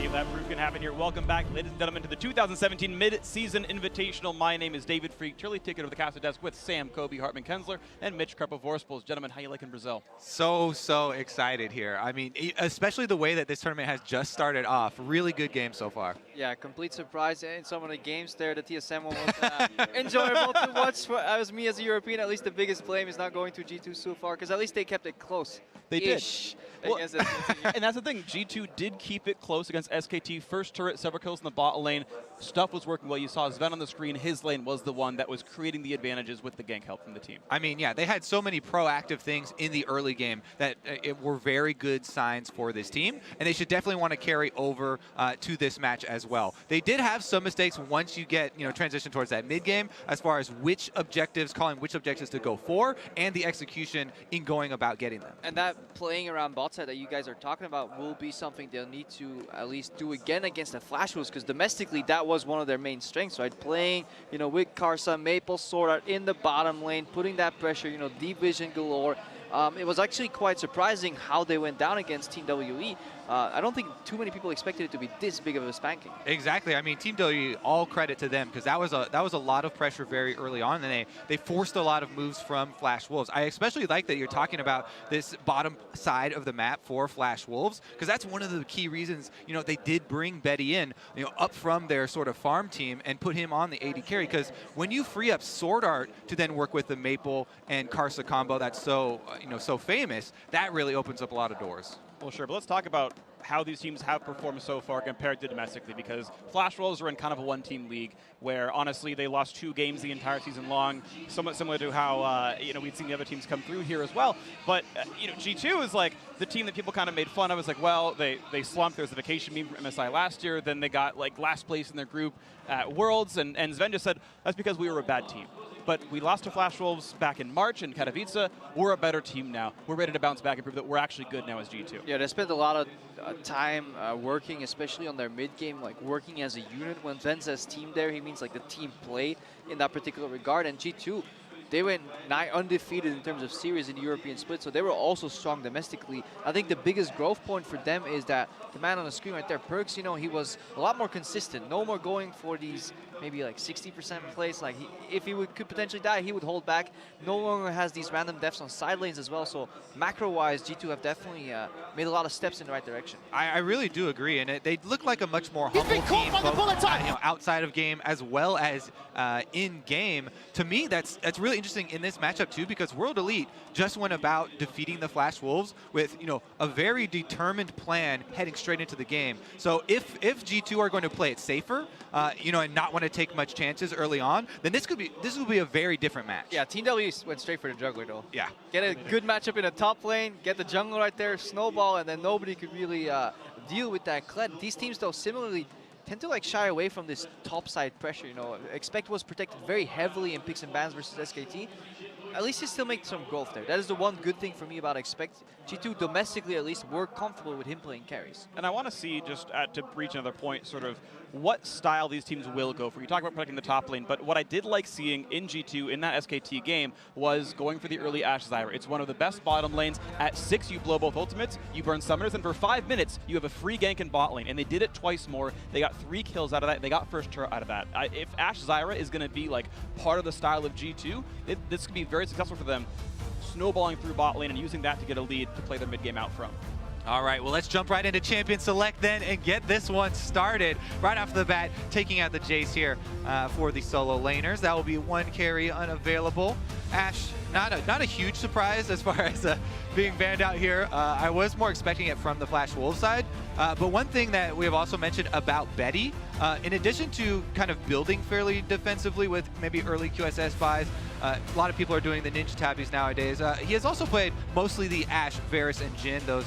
of that proof can happen here. Welcome back, ladies and gentlemen, to the 2017 Mid-Season Invitational. My name is David Freak, Turley Ticket of the Caster Desk with Sam, Kobe, Hartman, Kensler, and Mitch Krupp of LOLeSports. Gentlemen, how you liking Brazil? So excited here. I mean, especially the way that this tournament has just started off. Really good game so far. Yeah, complete surprise in some of the games there. The TSM one was enjoyable to watch. As me as a European, at least the biggest blame is not going to G2 so far, because at least they kept it close. They did. Well, and that's the thing. G2 did keep it close against SKT. First turret, several kills in the bot lane. Stuff was working well. You saw Sven on the screen. His lane was the one that was creating the advantages with the gank help from the team. I mean, yeah, they had so many proactive things in the early game that were very good signs for this team, and they should definitely want to carry over to this match as well. They did have some mistakes once you get, transition towards that mid game, as far as calling which objectives to go for, and the execution in going about getting them. And that playing around bot side that you guys are talking about will be something they'll need to at least do again against the Flash Wolves, because domestically that was one of their main strengths, right? Playing, with Karsa, Maple, Sword Art in the bottom lane, putting that pressure, deep vision galore. It was actually quite surprising how they went down against Team WE. I don't think too many people expected it to be this big of a spanking. Exactly. I mean, Team WE, all credit to them, because that was a lot of pressure very early on, and they forced a lot of moves from Flash Wolves. I especially like that you're talking about this bottom side of the map for Flash Wolves, because that's one of the key reasons, they did bring Betty in, up from their sort of farm team and put him on the AD carry, because when you free up Sword Art to then work with the Maple and Karsa combo that's so famous, that really opens up a lot of doors. Well, sure, but let's talk about how these teams have performed so far compared to domestically, because Flash Wolves are in kind of a one-team league where, honestly, they lost 2 games the entire season long, somewhat similar to how, we'd seen the other teams come through here as well. But, G2 is like the team that people kind of made fun of. It's like, well, they slumped. There was a vacation meme from MSI last year. Then they got, last place in their group at Worlds, and Sven just said, that's because we were a bad team. But we lost to Flash Wolves back in March in Katowice. We're a better team now. We're ready to bounce back and prove that we're actually good now as G2. Yeah, they spent a lot of time working, especially on their mid game, working as a unit. When Sven says team there, he means the team play in that particular regard. And G2, they went nigh undefeated in terms of series in the European split, so they were also strong domestically. I think the biggest growth point for them is that the man on the screen right there, Perks, he was a lot more consistent. No more going for these maybe 60% plays. If he could potentially die, he would hold back. No longer has these random deaths on side lanes as well. So macro-wise, G2 have definitely made a lot of steps in the right direction. I really do agree, and they look like a much more humble team, both, outside of game as well as in game. To me, that's really interesting in this matchup too, because World Elite just went about defeating the Flash Wolves with a very determined plan heading straight into the game. So if G2 are going to play it safer, and not want to take much chances early on, then this will be a very different match. Yeah, Team W went straight for the jungler though. Yeah. Get a good matchup in the top lane, get the jungle right there, snowball, and then nobody could really deal with that Kled. These teams though similarly tend to shy away from this top side pressure. Expect was protected very heavily in picks and bans versus SKT. At least he still makes some growth there. That is the one good thing for me about Expect. G2 domestically at least were comfortable with him playing carries. And I want to see, just to reach another point, sort of what style these teams will go for. You talk about protecting the top lane, but what I did like seeing in G2 in that SKT game was going for the early Ashe Zyra. It's one of the best bottom lanes. At 6, you blow both ultimates, you burn summoners, and for 5 minutes, you have a free gank in bot lane. And they did it twice more. They got 3 kills out of that. They got first turret out of that. If Ashe Zyra is going to be part of the style of G2, this could be very successful for them, snowballing through bot lane and using that to get a lead to play their mid game out from. All right, well, let's jump right into Champion Select then and get this one started. Right off the bat, taking out the Jace here for the solo laners. That will be 1 carry unavailable. Ashe, not a huge surprise as far as being banned out here. I was more expecting it from the Flash Wolves side. But one thing that we have also mentioned about Betty, in addition to kind of building fairly defensively with maybe early QSS buys, a lot of people are doing the Ninja Tabbies nowadays. He has also played mostly the Ashe, Varus, and Jhin, those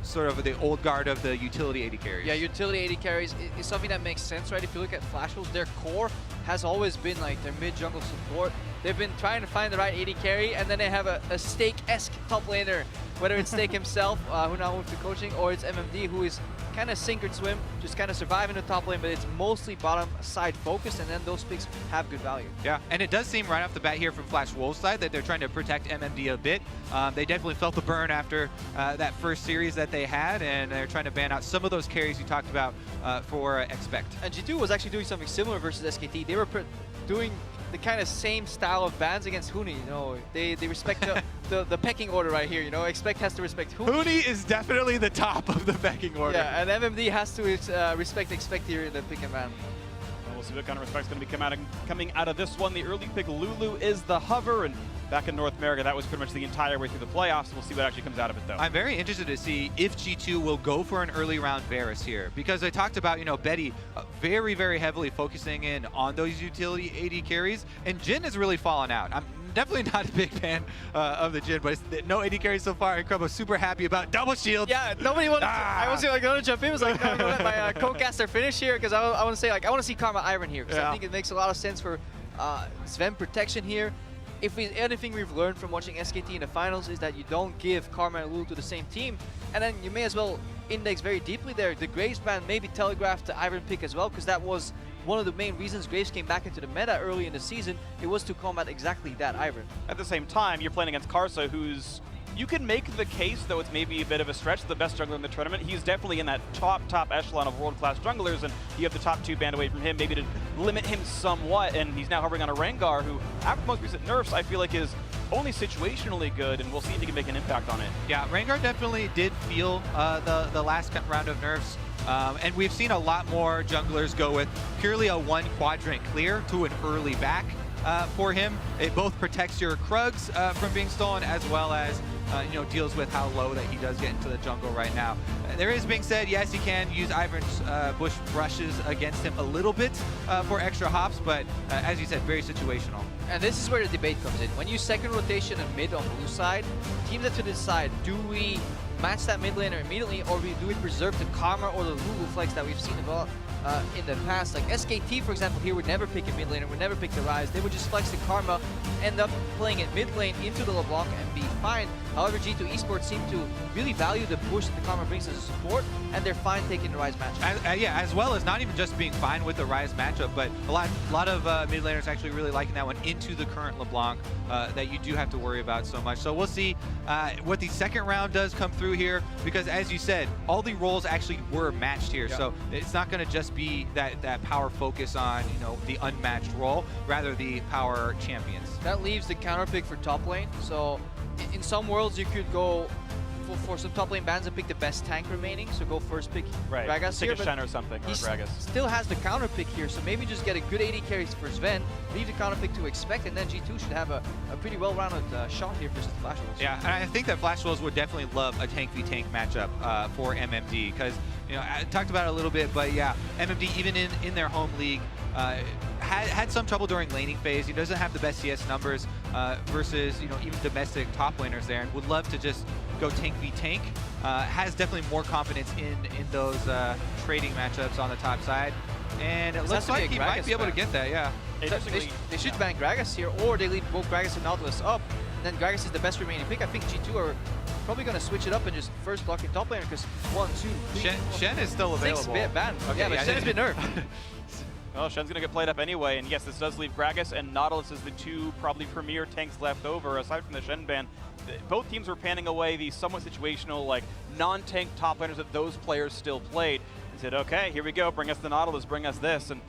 sort of the old guard of the utility AD carries. Yeah, utility AD carries is something that makes sense, right? If you look at Flash Wolves, their core has always been their mid-jungle support. they've been trying to find the right AD carry, and then they have a Stake-esque top laner, whether it's Stake himself, who now moved to coaching, or it's MMD, who is kind of sink or swim, just kind of surviving the top lane, but it's mostly bottom side focused, and then those picks have good value. Yeah, and it does seem right off the bat here from Flash Wolves' side that they're trying to protect MMD a bit. They definitely felt the burn after that first series that they had, and they're trying to ban out some of those carries you talked about for Expect. And G2 was actually doing something similar versus SKT. They were doing the kind of same style of bans against Huni. You know, they respect the pecking order right here. You know, Expect has to respect Huni. Huni is definitely the top of the pecking order. Yeah, and MMD has to respect Expect here in the pick and ban. We'll see what kind of respect's going to be coming out of this one. The early pick, Lulu, is the hover, and back in North America, that was pretty much the entire way through the playoffs. We'll see what actually comes out of it, though. I'm very interested to see if G2 will go for an early round Varus here, because I talked about, you know, Betty very, very heavily focusing in on those utility AD carries, and Jin has really fallen out. I'm definitely not a big fan of the Jin, but no AD carries so far, and Crumbo's super happy about double shield. Yeah, nobody wanted to, I was like, going to jump in. I was like, no, I'm going to let my co-caster finish here, because I want to say, like, I want to see Karma Iron here, because I think it makes a lot of sense for Sven protection here. If anything we've learned from watching SKT in the finals is that you don't give Karma and Lulu to the same team, and then you may as well index very deeply there. The Graves ban maybe telegraphed the Iron pick as well, because that was one of the main reasons Graves came back into the meta early in the season. It was to combat exactly that Iron. At the same time, you're playing against Karsa, who's... You can make the case, though it's maybe a bit of a stretch, the best jungler in the tournament. He's definitely in that top echelon of world-class junglers, and you have the top 2 banned away from him, maybe to limit him somewhat, and he's now hovering on a Rengar, who, after most recent nerfs, I feel like is only situationally good, and we'll see if he can make an impact on it. Yeah, Rengar definitely did feel the last round of nerfs, and we've seen a lot more junglers go with purely a 1 quadrant clear to an early back for him. It both protects your Krugs from being stolen, as well as you know, deals with how low that he does get into the jungle right now. There is being said, yes, he can use Ivern's bush brushes against him a little bit for extra hops, but as you said, very situational. And this is where the debate comes in. When you second rotation and mid on blue side, teams have to decide, do we match that mid laner immediately, or do we preserve the Karma or the Lulu flex that we've seen develop in the past? Like SKT, for example, here would never pick a mid laner, would never pick the Ryze. They would just flex the Karma, end up playing it mid lane into the LeBlanc and be fine. However, G2 Esports seem to really value the push that the Karma brings as a support, and they're fine taking the Ryze matchup. Yeah, as well as not even just being fine with the Ryze matchup, but a lot of mid laners actually really liking that one into the current LeBlanc that you do have to worry about so much. So we'll see what the second round does come through here, because as you said, all the roles actually were matched here. Yeah. So it's not going to just be that power focus on, you know, the unmatched role, rather the power champions. That leaves the counter pick for top lane. So in some worlds you could go for some top lane bans and pick the best tank remaining, so go first pick Gragas take here, a Shen or something, or Gragas. Still has the counter pick here, so maybe just get a good AD carries for Sven, leave the counter pick to Expect, and then G2 should have a pretty well-rounded shot here versus the Flash Wolves. Yeah, and I think that Flash Wolves would definitely love a tank v tank matchup for MMD, because, you know, I talked about it a little bit, but yeah, MMD even in their home league had some trouble during laning phase. He doesn't have the best CS numbers versus, you know, even domestic top laners there, and would love to just go tank v tank. Has definitely more confidence in those trading matchups on the top side, and it looks like he might be able to get that. Yeah, they should ban Gragas here, or they leave both Gragas and Nautilus up, and then Gragas is the best remaining pick. I think G2 are probably going to switch it up and just first block in top laner, because 1, 2, 3, Shen is still available. 6 ban. Okay, yeah, but Shen has been nerfed. Well, Shen's going to get played up anyway, and yes, this does leave Gragas and Nautilus as the 2 probably premier tanks left over, aside from the Shen ban. Both teams were panning away the somewhat situational, like, non-tank top laners that those players still played. And said, okay, here we go, bring us the Nautilus, bring us this. And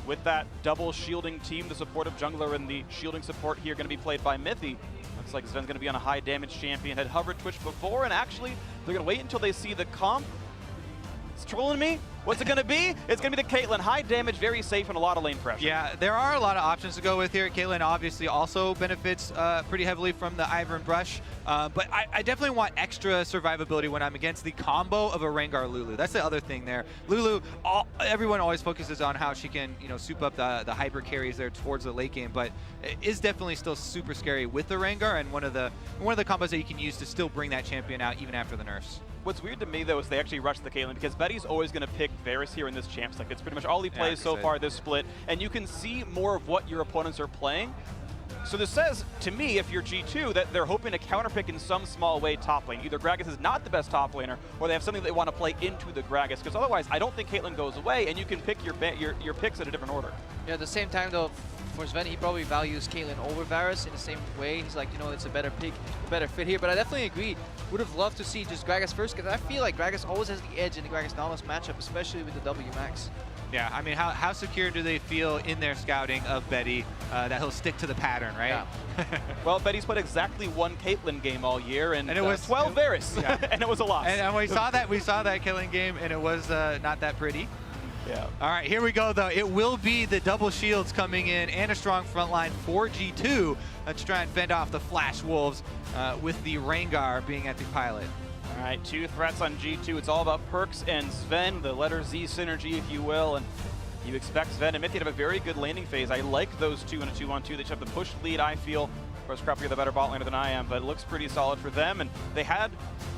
with that double shielding team, the supportive jungler and the shielding support here going to be played by Mithy. Looks like Sven's going to be on a high damage champion, had hovered Twitch before, and actually, they're going to wait until they see the comp. It's trolling me. What's it going to be? It's going to be the Caitlyn. High damage, very safe, and a lot of lane pressure. Yeah, there are a lot of options to go with here. Caitlyn obviously also benefits pretty heavily from the Ivern brush, but I definitely want extra survivability when I'm against the combo of a Rengar Lulu. That's the other thing there. Lulu, everyone always focuses on how she can, you know, soup up the hyper carries there towards the late game, but it is definitely still super scary with the Rengar, and one of the combos that you can use to still bring that champion out even after the nerfs. What's weird to me, though, is they actually rushed the Caitlyn, because Betty's always going to pick Varus here in this champs. Like, it's pretty much all he plays so far this split, and you can see more of what your opponents are playing. So this says, to me, if you're G2, that they're hoping to counterpick in some small way top lane. Either Gragas is not the best top laner, or they have something they want to play into the Gragas, because otherwise I don't think Caitlyn goes away, and you can pick your picks at a different order. Yeah, at the same time though, for Sven, he probably values Caitlyn over Varus in the same way. He's like, you know, it's a better pick, a better fit here. But I definitely agree. Would have loved to see just Gragas first, because I feel like Gragas always has the edge in the Gragas-Nautilus matchup, especially with the W max. Yeah, I mean, how secure do they feel in their scouting of Betty that he'll stick to the pattern, right? Yeah. Well, Betty's played exactly one Caitlyn game all year, and it was 12 Varus, yeah. And it was a loss. And we saw that killing game, and it was not that pretty. Yeah. All right, here we go, though. It will be the double shields coming in and a strong front line for G2 to try and fend off the Flash Wolves with the Rengar being at the pilot. All right, 2 threats on G2. It's all about Perks and Sven, the letter Z synergy, if you will. And you expect Sven and Mithy to have a very good landing phase. I like those two in a 2-on-2. They should have the push lead, I feel. Of course, Crap, you're the better bot laner than I am, but it looks pretty solid for them. And they had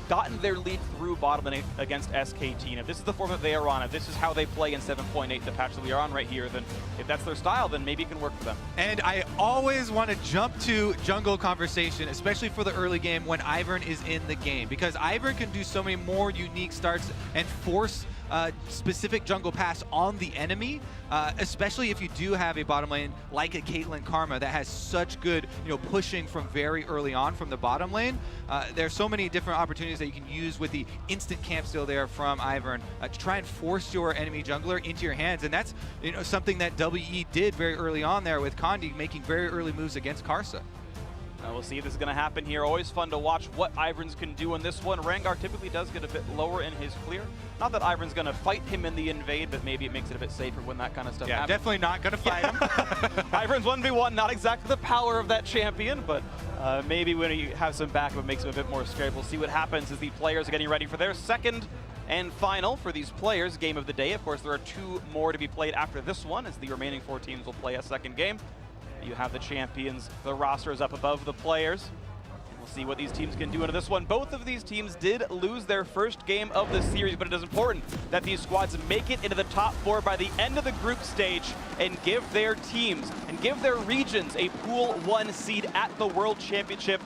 gotten their lead through bottom lane against SKT. And if this is the form that they are on, if this is how they play in 7.8, the patch that we are on right here, then if that's their style, then maybe it can work for them. And I always want to jump to jungle conversation, especially for the early game when Ivern is in the game, because Ivern can do so many more unique starts and force specific jungle pass on the enemy, especially if you do have a bottom lane like a Caitlyn Karma that has such good, pushing from very early on from the bottom lane. There's so many different opportunities that you can use with the instant camp steal there from Ivern to try and force your enemy jungler into your hands, and that's something that WE did very early on there with Condi making very early moves against Karsa. We'll see if this is going to happen here. Always fun to watch what Ivern's can do in this one. Rengar typically does get a bit lower in his clear. Not that Ivern's going to fight him in the invade, but maybe it makes it a bit safer when that kind of stuff happens. Definitely not going to fight him. Ivern's 1v1, not exactly the power of that champion, but maybe when you have some backup, it makes him a bit more scared. We'll see what happens as the players are getting ready for their second and final for these players game of the day. Of course, there are 2 more to be played after this one, as the remaining 4 teams will play a second game. You have the champions, the rosters up above the players. We'll see what these teams can do into this one. Both of these teams did lose their first game of the series, but it is important that these squads make it into the top 4 by the end of the group stage and give their teams and give their regions a pool 1 seed at the World Championship.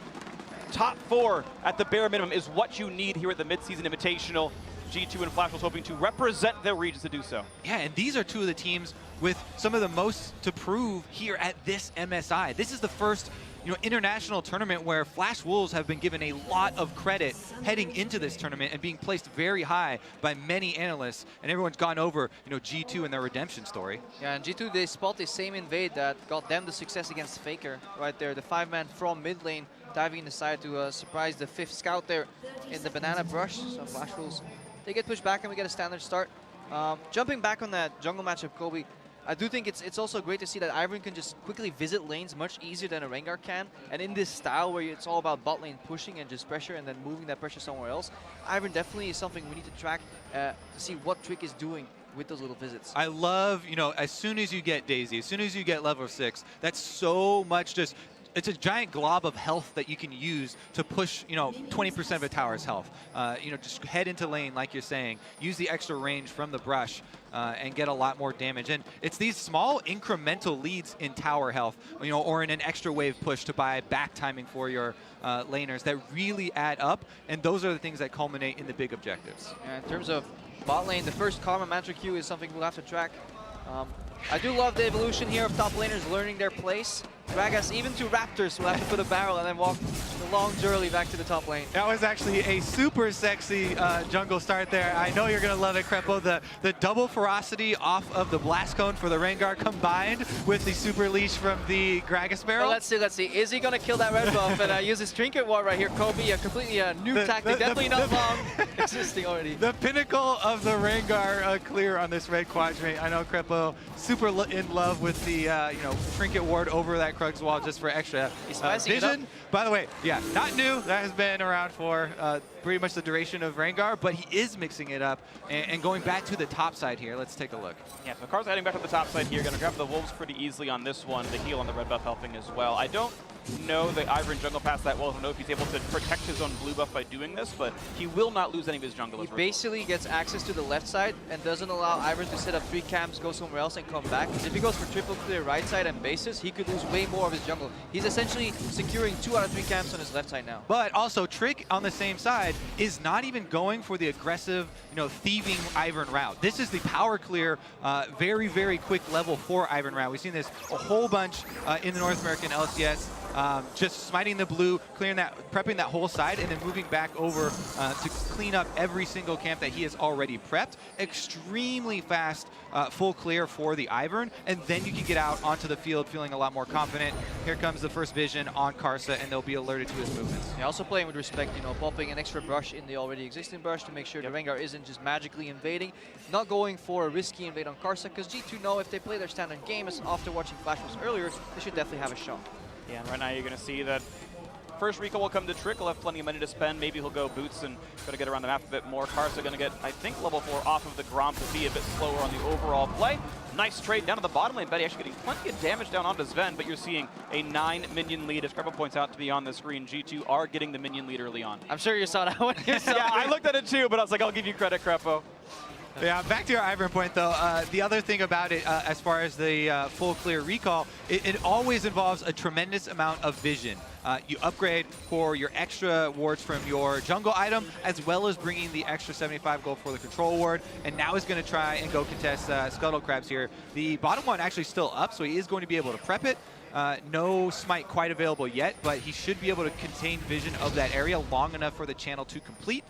Top 4 at the bare minimum is what you need here at the Midseason Invitational. G2 and Flash was hoping to represent their regions to do so. Yeah, and these are 2 of the teams with some of the most to prove here at this MSI. This is the first international tournament where Flash Wolves have been given a lot of credit heading into this tournament and being placed very high by many analysts, and everyone's gone over G2 and their redemption story. Yeah, and G2, they spot the same invade that got them the success against Faker right there. The 5-man from mid lane diving in the side to surprise the 5th scout there in the banana brush. So Flash Wolves, they get pushed back and we get a standard start. Jumping back on that jungle matchup, Kobe, I do think it's also great to see that Ivern can just quickly visit lanes much easier than a Rengar can. And in this style where it's all about bot lane pushing and just pressure and then moving that pressure somewhere else, Ivern definitely is something we need to track to see what Trick is doing with those little visits. I love, as soon as you get Daisy, as soon as you get level 6, that's so much just... It's a giant glob of health that you can use to push, 20% of a tower's health. Just head into lane, like you're saying, use the extra range from the brush and get a lot more damage. And it's these small incremental leads in tower health, or in an extra wave push to buy back timing for your laners that really add up. And those are the things that culminate in the big objectives. Yeah, in terms of bot lane, the first Karma Mantra Q is something we'll have to track. I do love the evolution here of top laners learning their place. Gragas, even to Raptors, will have to put a barrel and then walk the long journey back to the top lane. That was actually a super sexy jungle start there. I know you're going to love it, Crepo. The double ferocity off of the blast cone for the Rengar combined with the super leash from the Gragas barrel. Well, let's see. Is he going to kill that red buff and use his trinket ward right here? Kobe, a completely new tactic, definitely not long existing already. The pinnacle of the Rengar clear on this red quadrant. I know Crepo super in love with the trinket ward over that Krug's wall just for extra vision. By the way, yeah, not new. That has been around for pretty much the duration of Rengar, but he is mixing it up and going back to the top side here. Let's take a look. Yeah, so Karsa heading back to the top side here. Going to grab the Wolves pretty easily on this one. The heal on the red buff helping as well. I don't know the Ivern jungle pass that well. I don't know if he's able to protect his own blue buff by doing this, but he will not lose any of his junglers. He basically gets access to the left side and doesn't allow Ivern to set up 3 camps, go somewhere else, and come back. If he goes for triple clear right side and bases, he could lose way more of his jungle. He's essentially securing 2 out of 3 camps on his left side now. But also, Trick on the same side is not even going for the aggressive, thieving Ivern route. This is the power clear, very, very quick level 4 Ivern route. We've seen this a whole bunch in the North American LCS. Just smiting the blue, clearing that, prepping that whole side, and then moving back over to clean up every single camp that he has already prepped. Extremely fast, full clear for the Ivern, and then you can get out onto the field feeling a lot more confident. Here comes the first vision on Karsa, and they'll be alerted to his movements. Yeah, also playing with respect, popping an extra brush in the already existing brush to make sure the Rengar isn't just magically invading. Not going for a risky invade on Karsa, because G2 know if they play their standard game, as after watching Flash Wars earlier, they should definitely have a shot. Yeah, and right now you're going to see that first recall will come to Trick. He'll have plenty of money to spend. Maybe he'll go Boots and try to get around the map a bit more. Karsa going to get, I think, level 4 off of the Gromp to be a bit slower on the overall play. Nice trade down to the bottom lane. Betty actually getting plenty of damage down onto Sven, but you're seeing a 9 minion lead. As Crepo points out to be on the screen, G2 are getting the minion lead early on. I'm sure you saw that one yourself. Yeah, I looked at it too, but I was like, I'll give you credit, Crepo. Yeah, back to your Ivern point, though. The other thing about it, as far as the full clear recall, it always involves a tremendous amount of vision. You upgrade for your extra wards from your jungle item, as well as bringing the extra 75 gold for the control ward. And now he's going to try and go contest Scuttle Crabs here. The bottom one actually still up, so he is going to be able to prep it. No smite quite available yet, but he should be able to contain vision of that area long enough for the channel to complete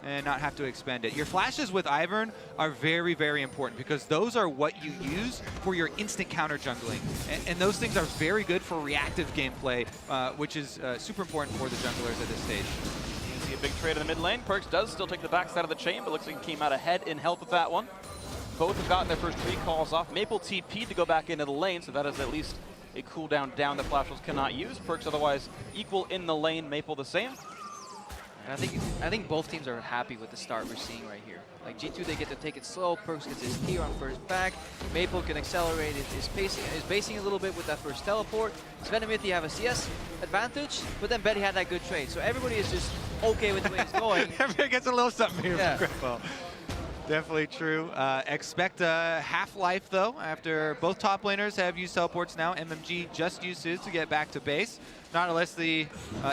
and not have to expend it. Your flashes with Ivern are very, very important because those are what you use for your instant counter jungling. And those things are very good for reactive gameplay, which is super important for the junglers at this stage. You see a big trade in the mid lane. Perkz does still take the backside of the chain, but looks like he came out ahead in health with that one. Both have gotten their first recalls off. Maple TP'd to go back into the lane, so that is at least a cooldown down that Flash Wolves cannot use. Perkz otherwise equal in the lane, Maple the same. And I think both teams are happy with the start we're seeing right here. Like G2, they get to take it slow. Perkz gets his tier on first back. Maple can accelerate his basing a little bit with that first teleport. Sven and Mithy have a CS advantage, but then Betty had that good trade. So everybody is just okay with the way it's going. Everybody gets a little something here Yeah. from Crepo. Definitely true. Expect a half-life, though, after both top laners have used teleports now. MMG just used his to get back to base. Not unless the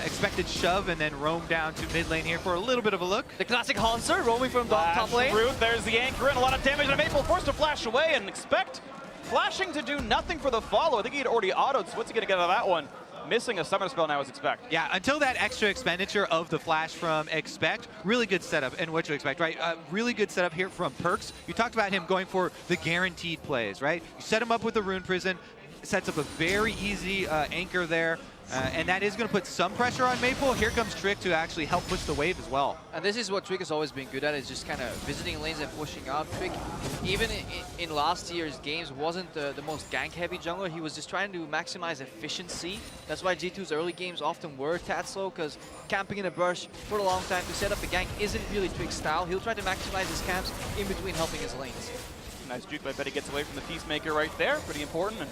expected shove and then roam down to mid lane here for a little bit of a look. The classic Hanser roaming from top lane. Root, there's the anchor and a lot of damage, and Maple forced to flash away and expect flashing to do nothing for the follow. I think he had already autoed, so what's he going to get out of that one? Missing a summoner spell now as expect. Yeah, until that extra expenditure of the flash from expect, really good setup. And what to expect, right? Really good setup here from Perkz. You talked about him going for the guaranteed plays, right? You set him up with the Rune Prison, sets up a very easy anchor there. And that is going to put some pressure on Maple. Here comes Trick to actually help push the wave as well. And this is what Trick has always been good at, is just kind of visiting lanes and pushing out. Trick, even in last year's games, wasn't the most gank-heavy jungler. He was just trying to maximize efficiency. That's why G2's early games often were tad slow, because camping in a brush for a long time to set up a gank isn't really Trick's style. He'll try to maximize his camps in between helping his lanes. Nice juke by Betty, gets away from the Peacemaker right there. Pretty important. And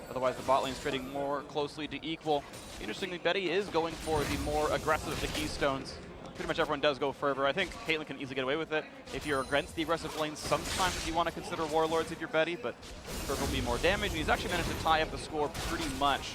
otherwise, the bot lane's trading more closely to equal. Interestingly, Betty is going for the more aggressive of the Keystones. Pretty much everyone does go further. I think Caitlyn can easily get away with it. If you're against the aggressive lanes, sometimes you want to consider Warlords if you're Betty, but Fervor will be more damage. And he's actually managed to tie up the score pretty much.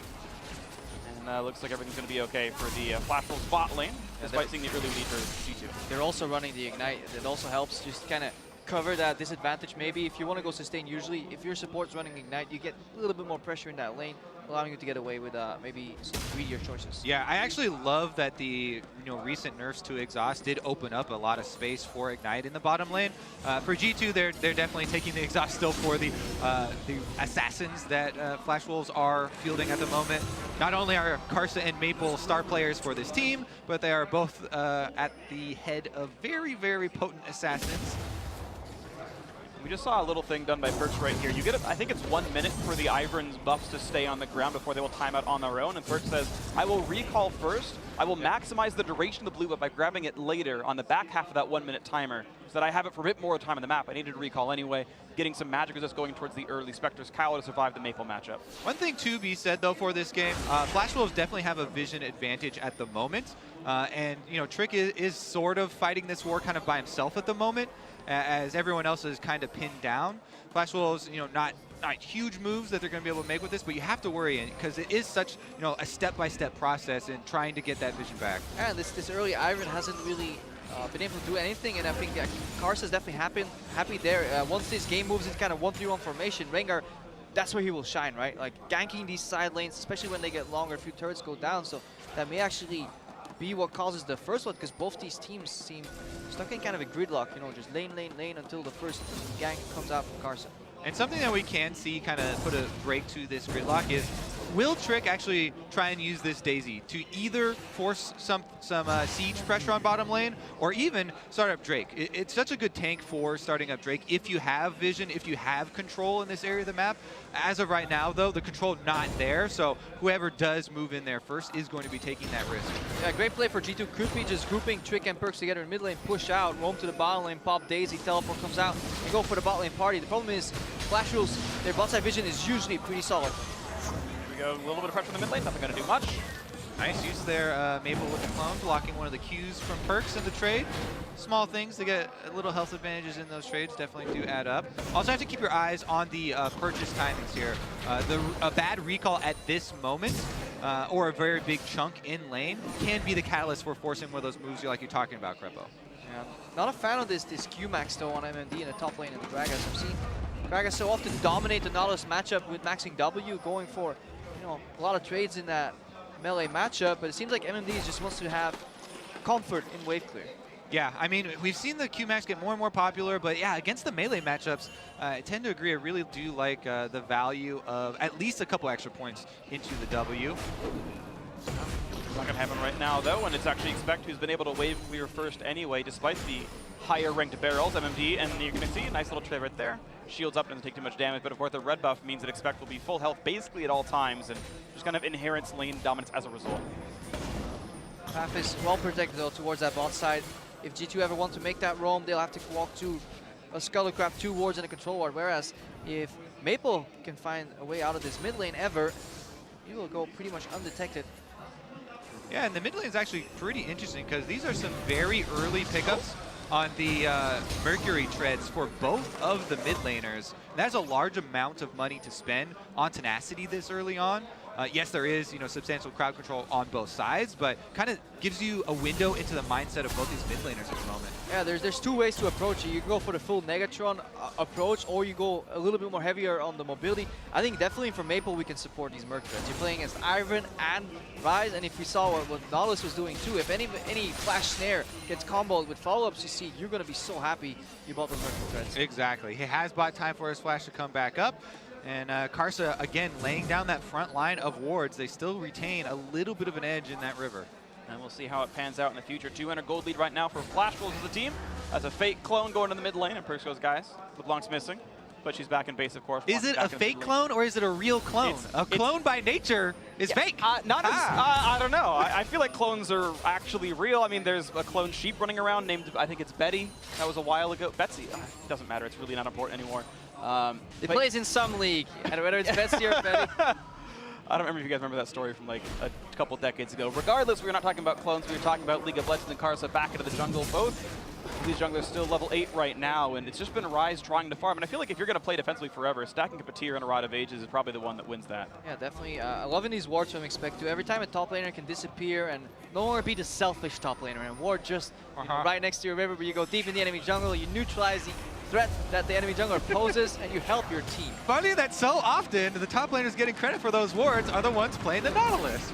And looks like everything's going to be okay for the Flash Wolves bot lane, despite seeing the early lead for G2. They're also running the Ignite. That also helps just kind of cover that disadvantage maybe. If you want to go sustain, usually if your support's running Ignite, you get a little bit more pressure in that lane, allowing you to get away with maybe some greedier choices. Yeah, I actually love that the recent nerfs to Exhaust did open up a lot of space for Ignite in the bottom lane. For G2, they're definitely taking the Exhaust still for the assassins that Flash Wolves are fielding at the moment. Not only are Karsa and Maple star players for this team, but they are both at the head of very, very potent assassins. We just saw a little thing done by Perks right here. You get, I think it's 1 minute for the Ivern's buffs to stay on the ground before they will time out on their own. And Perks says, I will recall first. I will maximize the duration of the blue buff by grabbing it later on the back half of that 1 minute timer, so that I have it for a bit more time on the map. I needed to recall anyway. Getting some magic resist going towards the early Spectre's Cowl to survive the Maple matchup. One thing to be said though for this game, Flash Wolves definitely have a vision advantage at the moment. And you know, Trick is sort of fighting this war kind of by himself at the moment, as everyone else is kind of pinned down. Flash Wolves, you know, not huge moves that they're going to be able to make with this, but you have to worry because it is such, you know, a step-by-step process in trying to get that vision back. And this early Iron hasn't really been able to do anything, and I think Karsa's definitely happy there. Once this game moves into kind of 1-3-1 formation, Rengar, that's where he will shine, right? Like ganking these side lanes, especially when they get longer, a few turrets go down, so that may actually be what causes the first one, because both these teams seem stuck in kind of a gridlock, you know, just lane, until the first gank comes out from Karsa. And something that we can see kind of put a break to this gridlock is, will Trick actually try and use this Daisy to either force some siege pressure on bottom lane, or even start up Drake? It's such a good tank for starting up Drake if you have vision, if you have control in this area of the map. As of right now, though, the control not there, so whoever does move in there first is going to be taking that risk. Yeah, great play for G2. Could be just grouping Trick and Perks together in mid lane, push out, roam to the bottom lane, pop Daisy, teleport comes out, and go for the bot lane party. The problem is, Flash Wolves, their bot side vision is usually pretty solid. Go a little bit of pressure in the mid lane, nothing going to do much. Nice use there, Maple with the clone, blocking one of the Qs from Perks in the trade. Small things to get a little health advantages in those trades definitely do add up. Also have to keep your eyes on the purchase timings here. A bad recall at this moment, or a very big chunk in lane, can be the catalyst for forcing one of those moves like you're talking about, Crepo. Yeah, not a fan of this Q-Max though on MMD in the top lane in the Gragas. I've seen Gragas so often dominate the Nautilus matchup with maxing W, going for, you know, a lot of trades in that melee matchup, but it seems like MMD just wants to have comfort in wave clear. Yeah, I mean, we've seen the Q-Max get more and more popular, but yeah, against the melee matchups, I tend to agree. I really do like the value of at least a couple extra points into the W. It's not going to happen right now, though, and it's actually Expect who's been able to wave clear first anyway, despite the higher ranked barrels, MMD, and you're going to see a nice little trade right there. Shields up, doesn't take too much damage, but of course the red buff means that Expect will be full health basically at all times, and just kind of inherent lane dominance as a result. Path is well protected though towards that bot side. If G2 ever want to make that roam, they'll have to walk to a Scuttlecraft, 2 wards and a control ward, whereas if Maple can find a way out of this mid lane ever, he will go pretty much undetected. Yeah, and the mid lane is actually pretty interesting because these are some very early pickups on the Mercury treads for both of the mid laners. That's a large amount of money to spend on tenacity this early on. Yes, there is, you know, substantial crowd control on both sides, but kind of gives you a window into the mindset of both these mid laners at the moment. Yeah, there's 2 ways to approach it. You can go for the full Negatron approach, or you go a little bit more heavier on the mobility. I think definitely for Maple we can support these Merc treads. You're playing against Iron and Rise, and if we saw what Nautilus was doing too, if any Flash Snare gets comboed with follow-ups, you see, you're going to be so happy you bought those Merc treads. Exactly. He has bought time for his Flash to come back up. And Karsa, again, laying down that front line of wards. They still retain a little bit of an edge in that river. And we'll see how it pans out in the future. 200 gold lead right now for Flash Wolves as a team. That's a fake clone going to the mid lane, and Perks goes, guys, LeBlanc's missing, but she's back in base, of course. Is it a fake clone, or is it a real clone? A clone by nature is fake. I don't know. I feel like clones are actually real. I mean, there's a clone sheep running around named, I think it's Betty. That was a while ago. Betsy. It doesn't matter. It's really not important anymore. It plays in some league, and whether it's Betsy or Betty. I don't remember if you guys remember that story from like a couple decades ago. Regardless, we're not talking about clones. We were talking about League of Legends and Karsa back into the jungle. Both these junglers still level 8 right now, and it's just been Rise trying to farm. And I feel like if you're going to play defensively forever, stacking a Patir and a Rod of Ages is probably the one that wins that. Yeah, definitely. Loving these wards from Expect to. Every time a top laner can disappear and no longer be the selfish top laner, and ward just you know, right next to your river, but you go deep in the enemy jungle, you neutralize the threat that the enemy jungler poses, and you help your team. Funny that so often the top laners getting credit for those wards are the ones playing the Nautilus.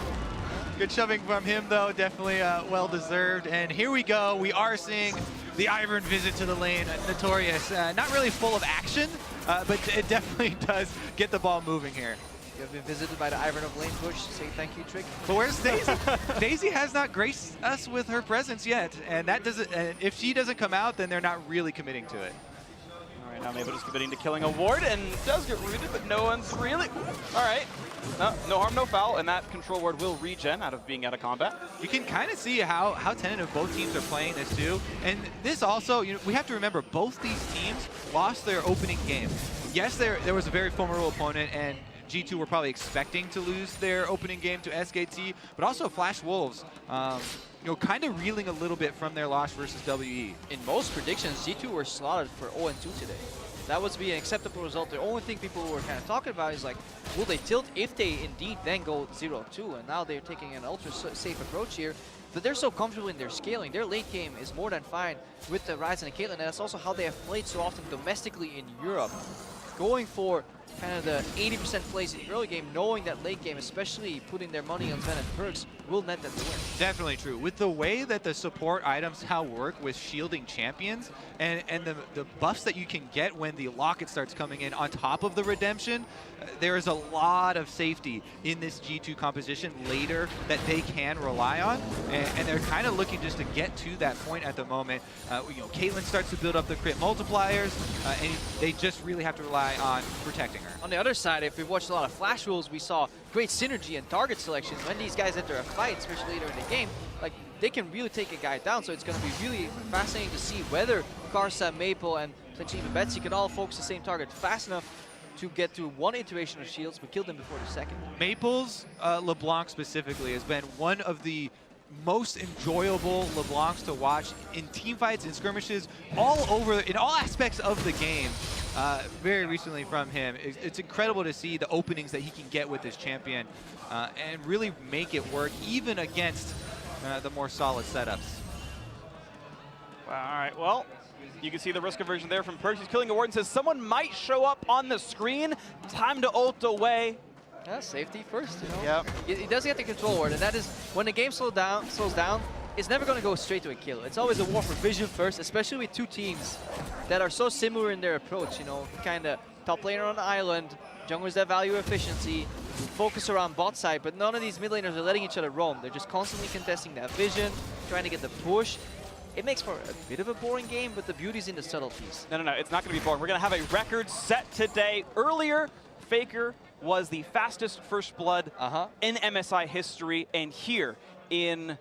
Good shoving from him, though. Definitely well-deserved. And here we go. We are seeing the Ivern visit to the lane. Notorious. Not really full of action, but it definitely does get the ball moving here. You have been visited by the Ivern of lane push. Say thank you, Trick. But where's Daisy? Daisy has not graced us with her presence yet. And that doesn't. If she doesn't come out, then they're not really committing to it. Now Maple just committing to killing a ward and does get rooted, but no one's really... All right. No harm, no foul, and that control ward will regen out of being out of combat. You can kind of see how tentative both teams are playing this too. And this also, we have to remember both these teams lost their opening game. Yes, there was a very formidable opponent, and G2 were probably expecting to lose their opening game to SKT, but also Flash Wolves, kind of reeling a little bit from their loss versus WE. In most predictions, G2 were slotted for 0-2 today. That would be an acceptable result. The only thing people were kind of talking about is like, will they tilt if they indeed then go 0-2? And now they're taking an ultra safe approach here. But they're so comfortable in their scaling. Their late game is more than fine with the Ryze and the Caitlyn, and that's also how they have played so often domestically in Europe. Going for kind of the 80% plays in the early game, knowing that late game, especially putting their money on Zen and Perks, will net them the win. Definitely true. With the way that the support items now work with shielding champions and the buffs that you can get when the locket starts coming in on top of the redemption, there is a lot of safety in this G2 composition later that they can rely on, and they're kind of looking just to get to that point at the moment. Caitlyn starts to build up the crit multipliers, and they just really have to rely on protecting her. On the other side, if we've watched a lot of Flash rules, we saw great synergy and target selection. When these guys enter a fight, especially later in the game, like they can really take a guy down. So it's going to be really fascinating to see whether Karsa, Maple, and potentially even Betsy can all focus the same target fast enough to get through one iteration of shields, but kill them before the second. Maple's LeBlanc specifically has been one of the most enjoyable LeBlancs to watch in team fights and skirmishes all over, in all aspects of the game. Very recently from him. It's incredible to see the openings that he can get with this champion and really make it work even against the more solid setups. All right, well, you can see the risk aversion there from Perks. He's killing a ward and says someone might show up on the screen. Time to ult away. Yeah, safety first, Yep. He does get the control ward, and that is when the game slows down, it's never going to go straight to a kill. It's always a war for vision first, especially with two teams that are so similar in their approach. Kind of top laner on the island, junglers that value efficiency, focus around bot side, but none of these mid laners are letting each other roam. They're just constantly contesting that vision, trying to get the push. It makes for a bit of a boring game, but the beauty's in the subtleties. No, it's not going to be boring. We're going to have a record set today. Earlier, Faker was the fastest first blood in MSI history, and here in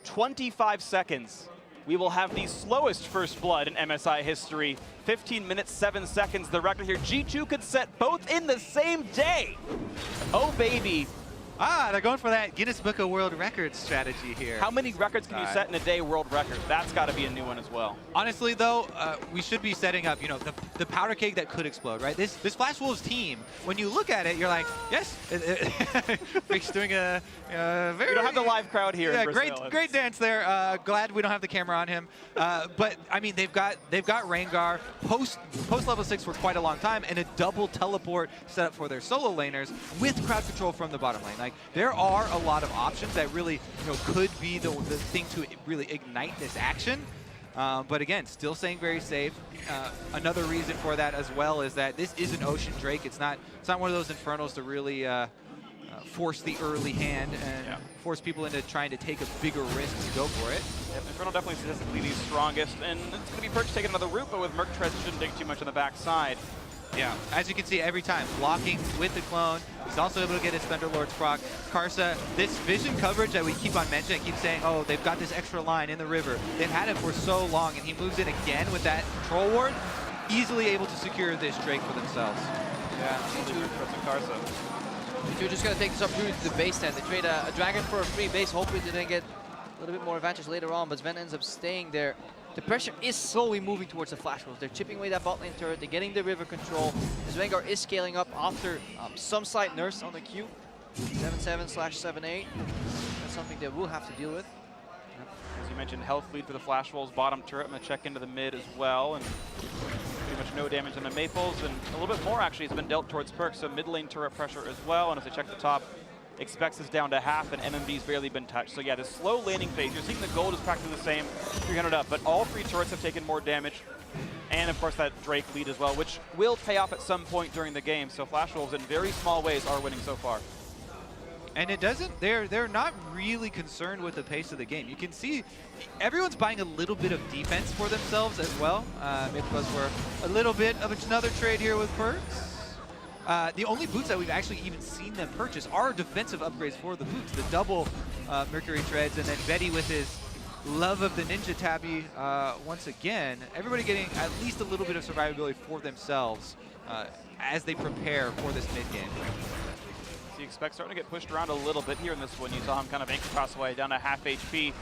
25 seconds, we will have the slowest first blood in MSI history. 15 minutes, 7 seconds, the record here. G2 could set both in the same day. Oh, baby. They're going for that Guinness Book of World Records strategy here. How many records can you set in a day world record? That's got to be a new one as well. Honestly, though, we should be setting up, the powder keg that could explode, right? This Flash Wolves team, when you look at it, you're like, yes, Freak's doing a very... We don't have the live crowd here in Brazil. Brazil. Great dance there. Glad we don't have the camera on him. But, I mean, they've got Rengar post level 6 for quite a long time, and a double teleport set up for their solo laners with crowd control from the bottom lane. Like, there are a lot of options that really, could be the thing to really ignite this action. But again, still staying very safe. Another reason for that as well is that this is an Ocean Drake. It's not one of those Infernals to really force the early hand and force people into trying to take a bigger risk to go for it. Yep, Infernal definitely statistically the strongest, and it's going to be Perks taking another route, but with Merc Treads, shouldn't dig too much on the backside. Yeah, as you can see every time, blocking with the clone. He's also able to get his Thunderlord's proc. Karsa, this vision coverage that we keep on mentioning, keep saying, oh, they've got this extra line in the river. They've had it for so long, and he moves in again with that control ward, easily able to secure this Drake for themselves. Yeah, Karsa. They're just going to take this opportunity to the base stand. They trade a Dragon for a free base, hopefully they then get a little bit more advantage later on, but Sven ends up staying there. The pressure is slowly moving towards the Flash Wolves. They're chipping away that bot lane turret. They're getting the river control. As Rengar is scaling up after some slight nerfs on the Q. 7-7/7-8. That's something they will have to deal with. As you mentioned, health lead for the Flash Wolves. Bottom turret, I'm going to check into the mid as well. And pretty much no damage on the Maples. And a little bit more, actually, has been dealt towards Perks. So mid lane turret pressure as well. And as I check the top, Expects is down to half, and MMB's barely been touched. So yeah, the slow landing phase, you're seeing the gold is practically the same, 300 up, but all three turrets have taken more damage. And of course that Drake lead as well, which will pay off at some point during the game. So Flash Wolves in very small ways are winning so far. And it doesn't, they're not really concerned with the pace of the game. You can see everyone's buying a little bit of defense for themselves as well. Because we're a little bit of another trade here with Perks. The only boots that we've actually even seen them purchase are defensive upgrades for the boots. The double Mercury treads, and then Betty with his love of the Ninja Tabby once again. Everybody getting at least a little bit of survivability for themselves as they prepare for this mid game. So you expect starting to get pushed around a little bit here in this one. You saw him kind of anchor cross away down to half HP.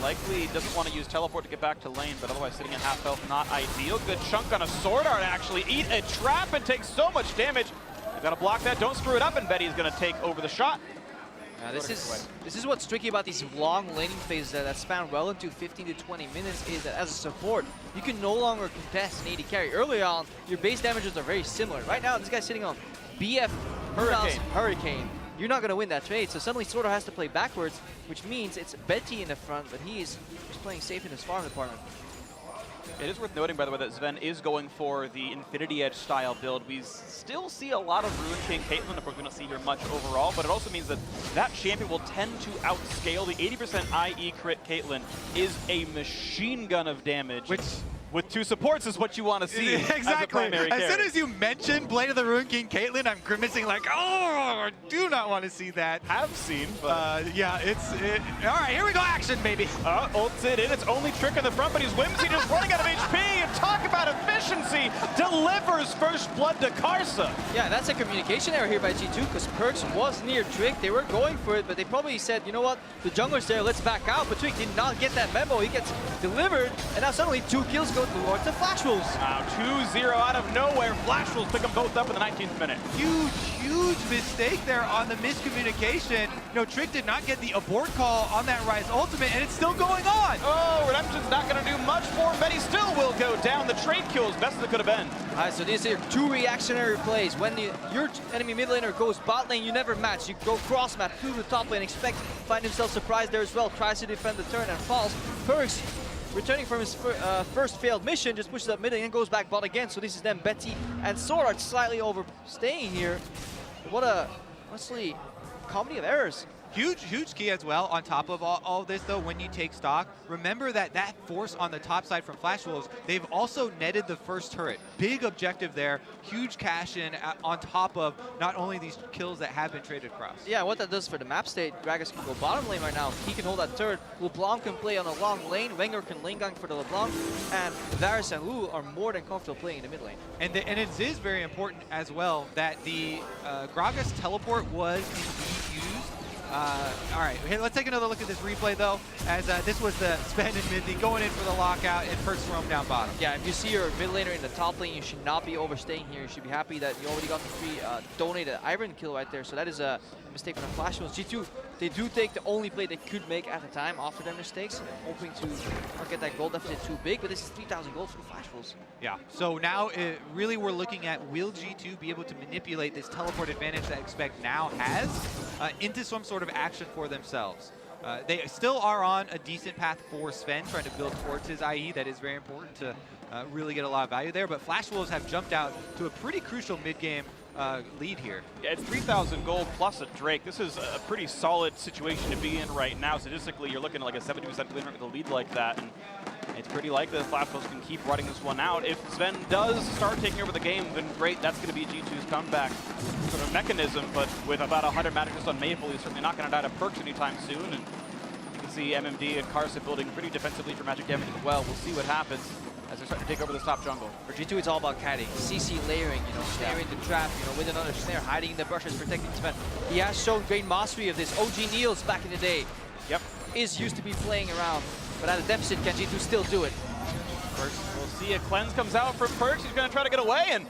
Likely doesn't want to use teleport to get back to lane, but otherwise sitting at half health, not ideal. Good chunk on a sword art actually. Eat a trap and take so much damage. You gotta block that, don't screw it up, and Betty's gonna take over the shot. This is what's tricky about these long laning phases that span well into 15 to 20 minutes is that as a support, you can no longer contest an AD carry. Early on, your base damages are very similar. Right now, this guy's sitting on BF Hurricane. You're not going to win that trade, so suddenly Sordo has to play backwards, which means it's Betty in the front, but he's just playing safe in his farm department. It is worth noting, by the way, that Sven is going for the Infinity Edge style build. We still see a lot of Ruin King Caitlyn. Of course, we don't see her much overall, but it also means that that champion will tend to outscale. The 80% IE crit Caitlyn is a machine gun of damage. Which, with two supports, is what you want to see. Exactly. As soon as you mention Blade of the Ruin King Caitlyn, I'm grimacing like, oh, I do not want to see that. Have seen, but yeah, all right, here we go, action, baby. Ults it in, it's only trick in the front, but he's Whimsy just running out of HP, and talk about efficiency, delivers first blood to Karsa. Yeah, that's a communication error here by G2, because Perks was near Trick. They were going for it, but they probably said, you know what, the jungler's there, let's back out, but Trick did not get that memo. He gets delivered, and now suddenly 2 kills go towards the Flash Wolves. Now 2-0 out of nowhere, Flash Wolves pick them both up in the 19th minute. Huge mistake there on the miscommunication. No, Trick did not get the abort call on that Rise ultimate, and it's still going on. Oh, Redemption's not going to do much for him, but he still will go down. The trade kills best as it could have been. All right, so these are 2 reactionary plays. When your enemy mid laner goes bot lane, you never match. You go cross map through the top lane, find himself surprised there as well, tries to defend the turn and falls. Perks, returning from his first failed mission, just pushes up mid and goes back bot again. So this is then Betty and Sword slightly overstaying here. What a, honestly, comedy of errors. Huge key as well on top of all this, though, when you take stock. Remember that force on the top side from Flash Wolves, they've also netted the first turret. Big objective there. Huge cash in on top of not only these kills that have been traded across. Yeah, what that does for the map state, Gragas can go bottom lane right now. He can hold that turret. LeBlanc can play on a long lane. Wenger can lane gang for the LeBlanc. And Varus and Wu are more than comfortable playing in the mid lane. And it is very important as well that the Gragas teleport was indeed used. All right, let's take another look at this replay, though, as this was the spend and mid thing, going in for the lockout, and Perks roam down bottom. Yeah, if you see your mid laner in the top lane, you should not be overstaying here. You should be happy that you already got the free donated Iron kill right there. So that is a mistake from the Flash Wolves. G2, they do take the only play they could make at the time after their mistakes, hoping to not get that gold deficit too big, but this is 3,000 gold for the Flash Wolves. Yeah, so now really we're looking at, will G2 be able to manipulate this teleport advantage that Expect now has into some sort of action for themselves? They still are on a decent path for Sven, trying to build towards his IE. That is very important to really get a lot of value there, but Flash Wolves have jumped out to a pretty crucial mid-game lead here. Yeah, it's 3,000 gold plus a Drake. This is a pretty solid situation to be in right now. Statistically, you're looking at like a 70% win rate with a lead like that, and it's pretty likely that Flash Wolves can keep running this one out. If Sven does start taking over the game, then great, that's going to be G2's comeback sort of mechanism, but with about 100 magic just on Maple, he's certainly not going to die to Perks anytime soon, and you can see MMD and Karsa building pretty defensively for magic damage as well. We'll see what happens as they're starting to take over this top jungle. For G2, it's all about catting. CC layering, snaring the trap, with another snare, hiding in the bushes, protecting Sven. He has shown great mastery of this. OG Niels back in the day is used to be playing around, but at a deficit, can G2 still do it? First, we'll see a cleanse comes out from Perks. He's going to try to get away, and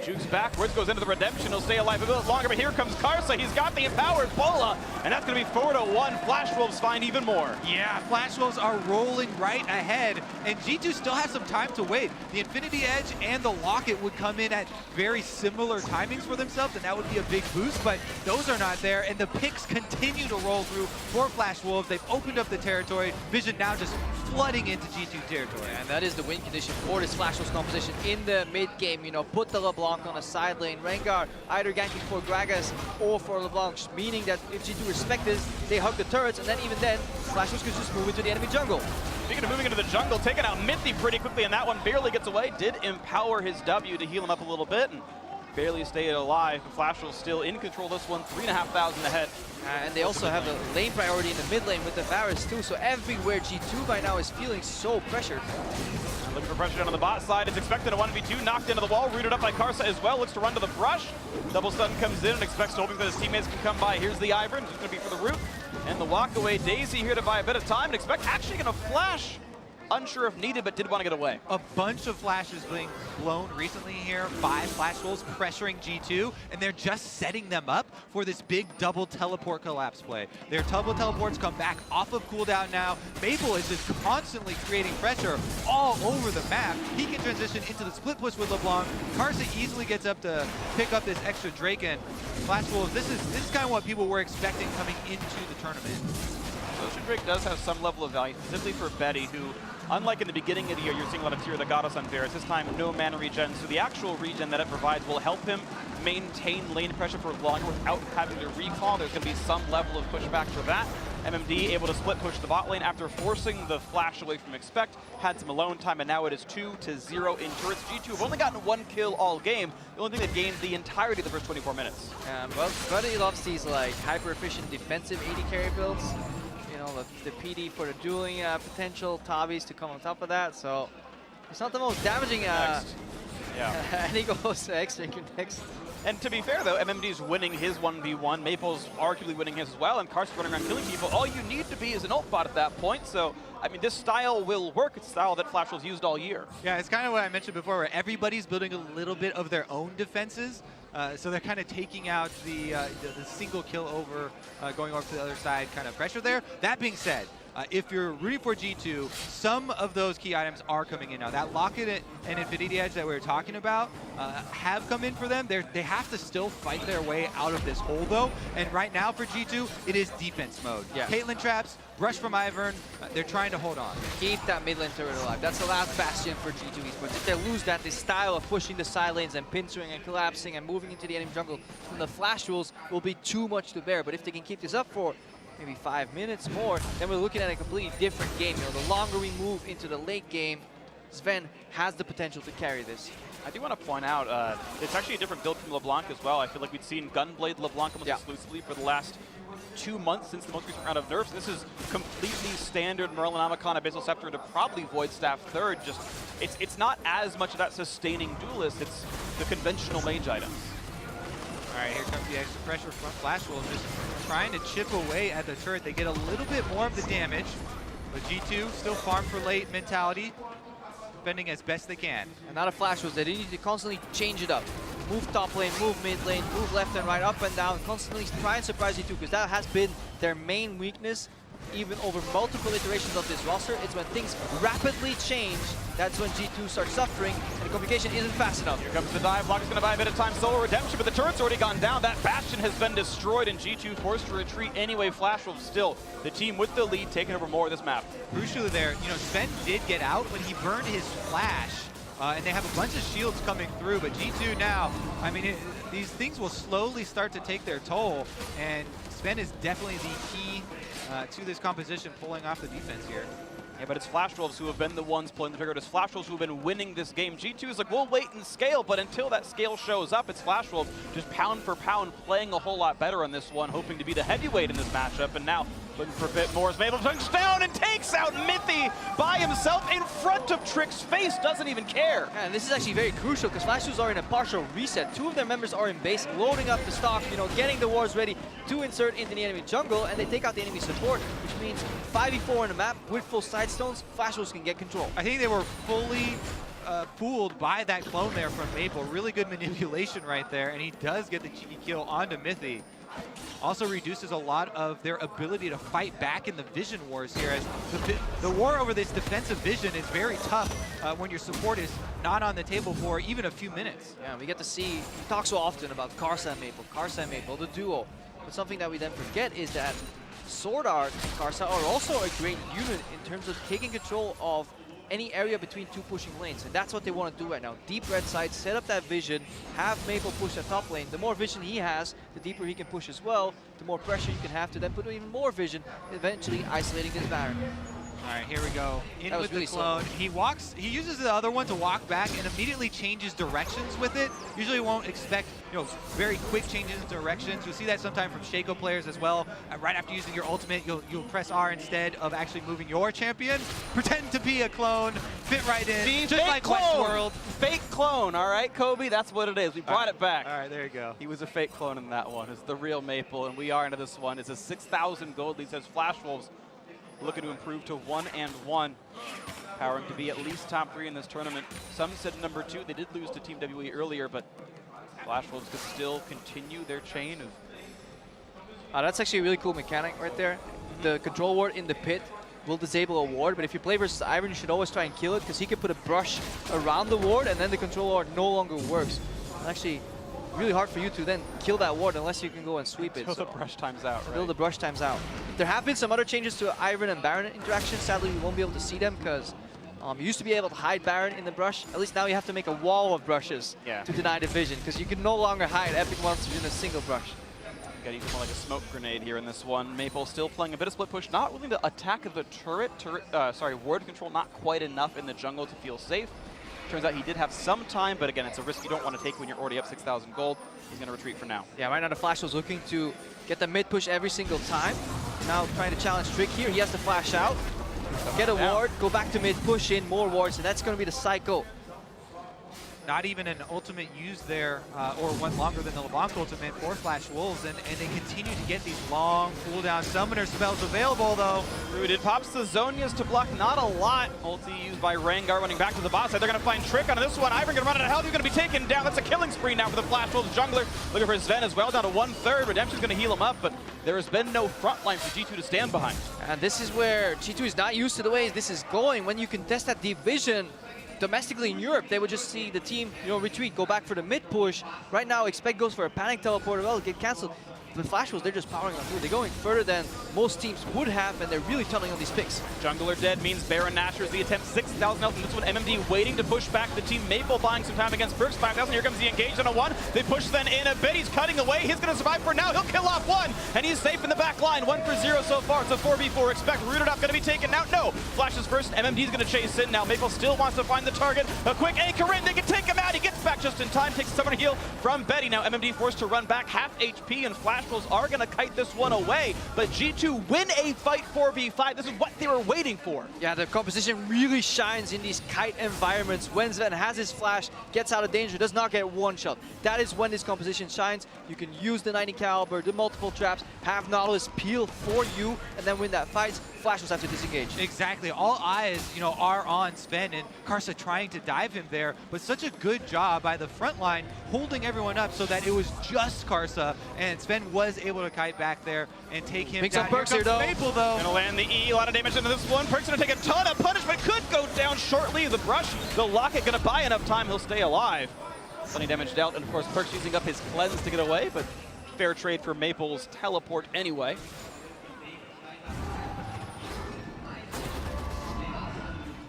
jukes backwards, goes into the redemption. He'll stay alive a bit longer, but here comes Karsa. He's got the empowered Bola, and that's going to be 4-1. Flash Wolves find even more. Yeah, Flash Wolves are rolling right ahead, and G2 still has some time to wait. The Infinity Edge and the Locket would come in at very similar timings for themselves, and that would be a big boost, but those are not there, and the picks continue to roll through for Flash Wolves. They've opened up the territory. Vision now just flooding into G2 territory. And that is the win condition for this Flash Wolves composition in the mid game. You know, put the LeBlanc on a side lane. Rengar either ganking for Gragas or for LeBlanc, meaning that if G2 respect this, they hug the turrets, and then even then, Flash Wolves could just move into the enemy jungle. Speaking of moving into the jungle, taking out Mithy pretty quickly, and that one barely gets away. Did empower his W to heal him up a little bit, and barely stayed alive. Flash Wolves still in control this one, 3,500 ahead. And they also have a lane priority in the mid lane with the Varus too, so everywhere G2 by now is feeling so pressured. Looking for pressure down on the bot side. It's expected a 1v2, knocked into the wall, rooted up by Karsa as well. Looks to run to the brush. Double stun comes in and expects hoping that his teammates can come by. Here's the Ivern, just gonna be for the root. And the walk away Daisy here to buy a bit of time and expect actually gonna flash. Unsure if needed, but did want to get away. A bunch of flashes being blown recently here by Flash Wolves pressuring G2, and they're just setting them up for this big double teleport collapse play. Their double teleports come back off of cooldown now. Maple is just constantly creating pressure all over the map. He can transition into the split push with LeBlanc. Karsa easily gets up to pick up this extra Draken. Flash Wolves, this is kind of what people were expecting coming into the tournament. Ocean Drake does have some level of value, specifically for Betty, who, unlike in the beginning of the year, you're seeing a lot of tier that got us on Varus. This time, no mana regen, so the actual regen that it provides will help him maintain lane pressure for longer without having to recall. There's going to be some level of pushback for that. MMD able to split push the bot lane after forcing the flash away from Expect, had some alone time, and now it is 2-0 in turrets. G2 have only gotten 1 kill all game, the only thing that gained the entirety of the first 24 minutes. Well, Buddy loves these like hyper-efficient defensive AD carry builds. You know, the PD for the dueling potential, Tabis to come on top of that, so it's not the most damaging. Next. Yeah. And he goes extra next. And to be fair, though, MMD's winning his 1v1. Maple's arguably winning his as well, and Karsa's running around killing people. All you need to be is an ult bot at that point, so, I mean, this style will work. It's a style that Flash Wolves used all year. Yeah, it's kind of what I mentioned before, where everybody's building a little bit of their own defenses. So they're kind of taking out the single kill over, going over to the other side kind of pressure there. That being said, if you're rooting for G2, some of those key items are coming in now. That Locket and Infinity Edge that we were talking about have come in for them. They have to still fight their way out of this hole, though. And right now for G2, it is defense mode. Yeah. Caitlyn traps, brush from Ivern. They're trying to hold on. Keep that mid lane turret alive. That's the last bastion for G2 Esports. If they lose that, this style of pushing the side lanes and pincering and collapsing and moving into the enemy jungle from the Flash Wolves will be too much to bear. But if they can keep this up for maybe 5 minutes more, then we're looking at a completely different game. You know, the longer we move into the late game, Sven has the potential to carry this. I do want to point out, it's actually a different build from LeBlanc as well. I feel like we've seen Gunblade LeBlanc almost exclusively for the last 2 months since the most recent round of nerfs. This is completely standard Merlinomicon, Abyssal Scepter to probably Void Staff third. Just, it's not as much of that sustaining duelist, it's the conventional mage items. All right, here comes the extra pressure from Flash Wolves, just trying to chip away at the turret. They get a little bit more of the damage, but G2 still farm for late mentality, defending as best they can. And not a Flash Wolves, they need to constantly change it up. Move top lane, move mid lane, move left and right, up and down, constantly try and surprise G2, because that has been their main weakness even over multiple iterations of this roster. It's when things rapidly change, that's when G2 starts suffering, and the communication isn't fast enough. Here comes the dive. Block is going to buy a bit of time. Solo redemption, but the turret's already gone down. That bastion has been destroyed, and G2 forced to retreat anyway. Flash Wolves still the team with the lead, taking over more of this map. Crucially there, you know, Sven did get out when he burned his flash, and they have a bunch of shields coming through, but G2 now, I mean, these things will slowly start to take their toll, and Sven is definitely the key to this composition, pulling off the defense here. Yeah, but it's Flash Wolves who have been the ones pulling the trigger. It's Flash Wolves who have been winning this game. G2 is like, we'll wait and scale, but until that scale shows up, it's Flash Wolves just pound for pound playing a whole lot better on this one, hoping to be the heavyweight in this matchup. And now looking for a bit more. Is Mabel touches down and takes out Mithy by himself in front of Trick's face. Doesn't even care. Yeah, and this is actually very crucial because Flash Wolves are in a partial reset. 2 of their members are in base, loading up the stock, you know, getting the wards ready to insert into the enemy jungle, and they take out the enemy support, which means 5v4 on the map with full side stones. Flash Wolves can get control. I think they were fully fooled by that clone there from Maple. Really good manipulation right there, and he does get the cheeky kill onto Mithy. Also reduces a lot of their ability to fight back in the vision wars here, as the war over this defensive vision is very tough when your support is not on the table for even a few minutes. Yeah, we get to see, we talk so often about Karsa and Maple, the duo. But something that we then forget is that Sword Art and Karsa are also a great unit in terms of taking control of any area between two pushing lanes, and that's what they want to do right now. Deep red side, set up that vision, have Maple push the top lane. The more vision he has, the deeper he can push as well, the more pressure you can have to then put even more vision, eventually isolating this Baron. All right, here we go. In with really the clone. He uses the other one to walk back and immediately changes directions with it. Usually won't expect, very quick changes in directions. You'll see that sometimes from Shaco players as well. Right after using your ultimate, you'll press R instead of actually moving your champion. Pretend to be a clone, fit right in, just like Westworld. Fake clone, all right, Kobe, that's what it is. We brought it back. All right, there you go. He was a fake clone in that one. It's the real Maple, and we are into this one. It's a 6,000 gold lead, says Flash Wolves looking to improve to 1-1, powering to be at least top 3 in this tournament. Some said number 2. They did lose to Team WE earlier, but Flash Wolves could still continue their chain of... That's actually a really cool mechanic right there. The control ward in the pit will disable a ward, but if you play versus Ivan, you should always try and kill it, because he can put a brush around the ward, and then the control ward no longer works. Actually, really hard for you to then kill that ward unless you can go and sweep it. Until the brush times out, right? Until the brush times out. There have been some other changes to Ivan and Baron interactions. Sadly, we won't be able to see them because you used to be able to hide Baron in the brush. At least now you have to make a wall of brushes to deny the vision, because you can no longer hide epic monsters in a single brush. Got even more like a smoke grenade here in this one. Maple still playing a bit of split push, not willing to attack the ward control, not quite enough in the jungle to feel safe. Turns out he did have some time, but again, it's a risk you don't want to take when you're already up 6,000 gold. He's going to retreat for now. Yeah, right now the Flash was looking to get the mid push every single time. Now trying to challenge Trick here. He has to flash out, get a ward, go back to mid, push in, more wards, and that's going to be the cycle. Not even an ultimate used there, or one longer than the LeBlanc ultimate for Flash Wolves, and they continue to get these long cooldown summoner spells available, though. Rooted pops the Zonias to block not a lot. Ulti used by Rengar running back to the bot side. They're going to find Trick on this one. Ivan going to run out of health. He's going to be taken down. That's a killing spree now for the Flash Wolves jungler. Looking for Sven as well, down to 1/3. Redemption's going to heal him up, but there has been no front line for G2 to stand behind. And this is where G2 is not used to the way this is going. When you contest that division domestically in Europe, they would just see the team, retreat, go back for the mid push. Right now, Expect goes for a panic teleport. Well, get cancelled. The Flash Wolves, they're just powering on through. They're going further than most teams would have, and they're really tunneling on these picks. Jungler dead means Baron Nashers the attempt, 6,000 health, and this one MMD waiting to push back the team. Maple buying some time against Perks, 5,000. Here comes the engage on a 1. They push then in a bit. He's cutting away. He's going to survive for now. He'll kill off 1, and he's safe in the back line. 1 for 0 so far. It's a 4v4. Expect rooted up, going to be taken out. No. Flashes first. MMD's going to chase in now. Maple still wants to find the target. A quick anchor in. They can take him out. He gets back just in time. Takes a summoner heal from Betty. Now MMD forced to run back half HP, and Flash Wolves are going to kite this one away, but G2 win a fight 4v5. This is what they were waiting for. Yeah, the composition really shines in these kite environments. When Sven has his flash, gets out of danger, does not get one shot. That is when this composition shines. You can use the 90 caliber, the multiple traps, have Nautilus peel for you, and then win that fight. Flash will have to disengage. Exactly. All eyes, are on Sven, and Karsa trying to dive him there, but such a good job by the front line holding everyone up so that it was just Karsa, and Sven was able to kite back there and take him down. Perks here, though. Maple, though. Gonna land the E, a lot of damage into this one. Perks gonna take a ton of punishment, could go down shortly. The brush, the locket gonna buy enough time, he'll stay alive. Plenty damage dealt, and of course Perks using up his cleanse to get away, but fair trade for Maple's teleport anyway.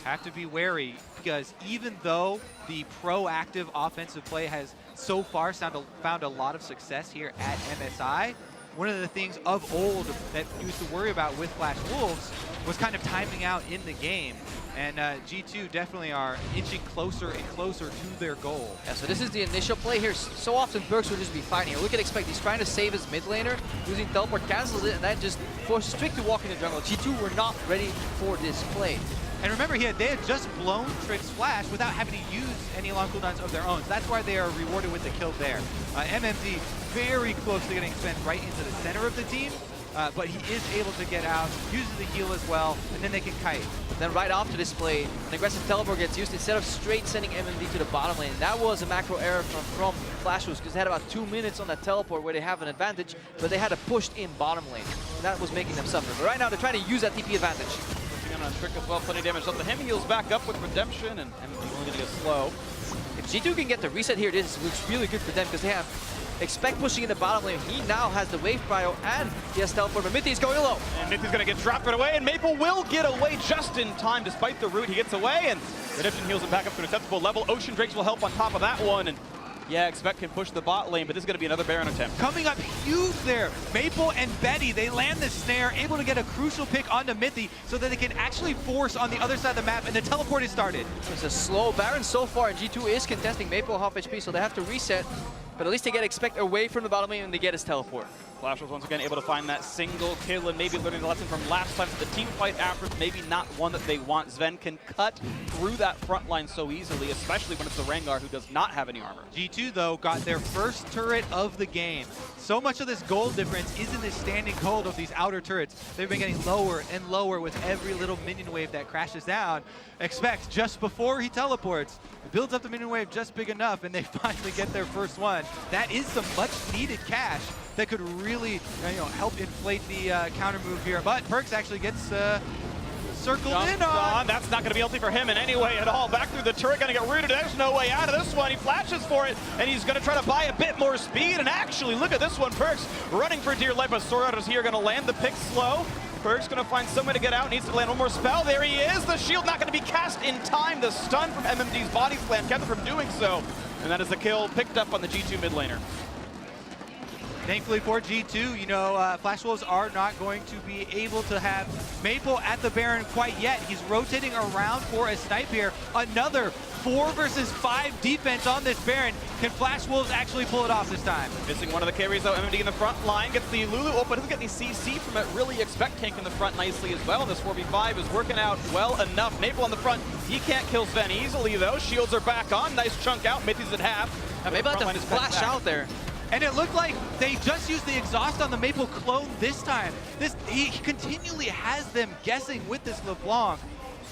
Have to be wary, because even though the proactive offensive play has so far found a lot of success here at MSI, one of the things of old that you used to worry about with Flash Wolves was kind of timing out in the game. And G2 definitely are inching closer and closer to their goal. Yeah, so this is the initial play here. So often Perks would just be fighting here. Look at Expect, he's trying to save his mid laner, using teleport cancels it, and that just forces Trick to walk in the jungle. G2 were not ready for this play. And remember here, they had just blown Trick's flash without having to use any long cooldowns of their own. So that's why they are rewarded with the kill there. MMD very close to getting Sven right into the center of the team, but he is able to get out, uses the heal as well, and then they can kite. Then right after this play, an aggressive teleport gets used instead of straight sending MMD to the bottom lane. That was a macro error from Flash Wolves, because they had about 2 minutes on that teleport where they have an advantage, but they had to push in bottom lane. And that was making them suffer. But right now they're trying to use that TP advantage. On Trick as well, plenty of damage up to him. He heals back up with Redemption, and MMD only going to get slow. If G2 can get the reset here, this looks really good for them, because they have Expect pushing in the bottom lane. He now has the wave prio and he has teleport, but Mithy's going low. And Mithy's going to get dropped right away, and Maple will get away just in time despite the root. He gets away, and Redemption heals him back up to an acceptable level. Ocean Drakes will help on top of that one, and yeah, Expect can push the bot lane, but this is going to be another Baron attempt. Coming up huge there. Maple and Betty, they land the snare, able to get a crucial pick onto Mithy so that they can actually force on the other side of the map, and the teleport is started. It's a slow Baron so far, and G2 is contesting Maple half HP, so they have to reset. But at least they get Expect away from the bottom lane and they get his teleport. Flash was once again able to find that single kill and maybe learning the lesson from last time. The team fight after maybe not one that they want. Sven can cut through that front line so easily, especially when it's the Rengar who does not have any armor. G2 though got their first turret of the game. So much of this gold difference is in the standing cold of these outer turrets. They've been getting lower and lower with every little minion wave that crashes down. Expect just before he teleports, builds up the minion wave just big enough, and they finally get their first one. That is some much needed cash that could really help inflate the counter move here. But Perkz actually gets circled in on. That's not going to be healthy for him in any way at all. Back through the turret, going to get rooted. There's no way out of this one. He flashes for it, and he's going to try to buy a bit more speed. And actually, look at this one. Perkz running for dear life, but Sora is here, going to land the pick slow. Perkz going to find some way to get out, needs to land one more spell. There he is. The shield not going to be cast in time. The stun from MMD's body slam kept him from doing so. And that is the kill picked up on the G2 mid laner. Thankfully for G2, Flash Wolves are not going to be able to have Maple at the Baron quite yet. He's rotating around for a snipe here. Another 4 versus 5 defense on this Baron. Can Flash Wolves actually pull it off this time? Missing one of the carries though. MMD in the front line gets the Lulu open. Doesn't get any CC from it. Really Expect tank in the front nicely as well. This 4v5 is working out well enough. Maple on the front. He can't kill Sven easily though. Shields are back on. Nice chunk out. Mithy's at half. And Maple had to flash out there. And it looked like they just used the exhaust on the Maple clone this time. He continually has them guessing with this LeBlanc,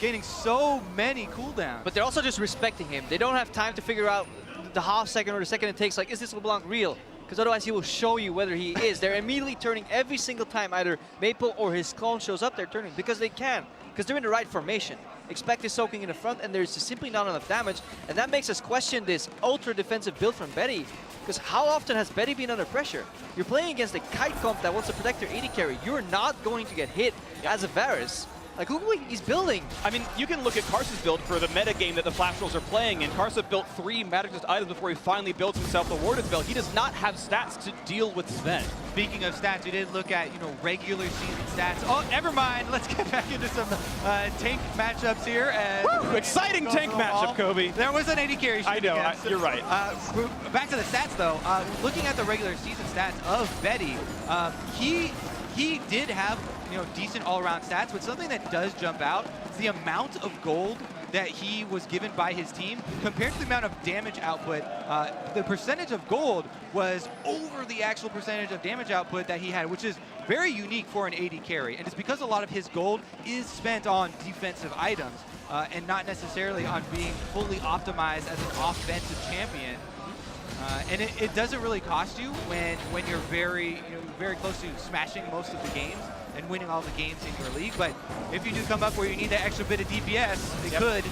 gaining so many cooldowns. But they're also just respecting him. They don't have time to figure out the half second or the second it takes, like, is this LeBlanc real? Because otherwise he will show you whether he is. They're immediately turning every single time either Maple or his clone shows up, they're turning because they can. Because they're in the right formation. Expect is soaking in the front, and there's simply not enough damage. And that makes us question this ultra defensive build from Betty. Because how often has Betty been under pressure? You're playing against a kite comp that wants to protect their AD carry. You're not going to get hit as a Varus. Like, look what he's building. I mean, you can look at Karsa's build for the meta game that the Flash Wolves are playing, and Karsa built 3 Magic Resist items before he finally builds himself the Warded spell. He does not have stats to deal with Sven. Speaking of stats, we did look at, regular season stats. Oh, never mind. Let's get back into some tank matchups here. Woo! Exciting tank matchup, Kobe. There was an AD carry. I know, you're right. Back to the stats, though. Looking at the regular season stats of Betty, he did have decent all-around stats, but something that does jump out is the amount of gold that he was given by his team compared to the amount of damage output. The percentage of gold was over the actual percentage of damage output that he had, which is very unique for an AD carry. And it's because a lot of his gold is spent on defensive items and not necessarily on being fully optimized as an offensive champion. And it doesn't really cost you when you're very close to smashing most of the games and winning all the games in your league. But if you do come up where you need that extra bit of DPS, it could.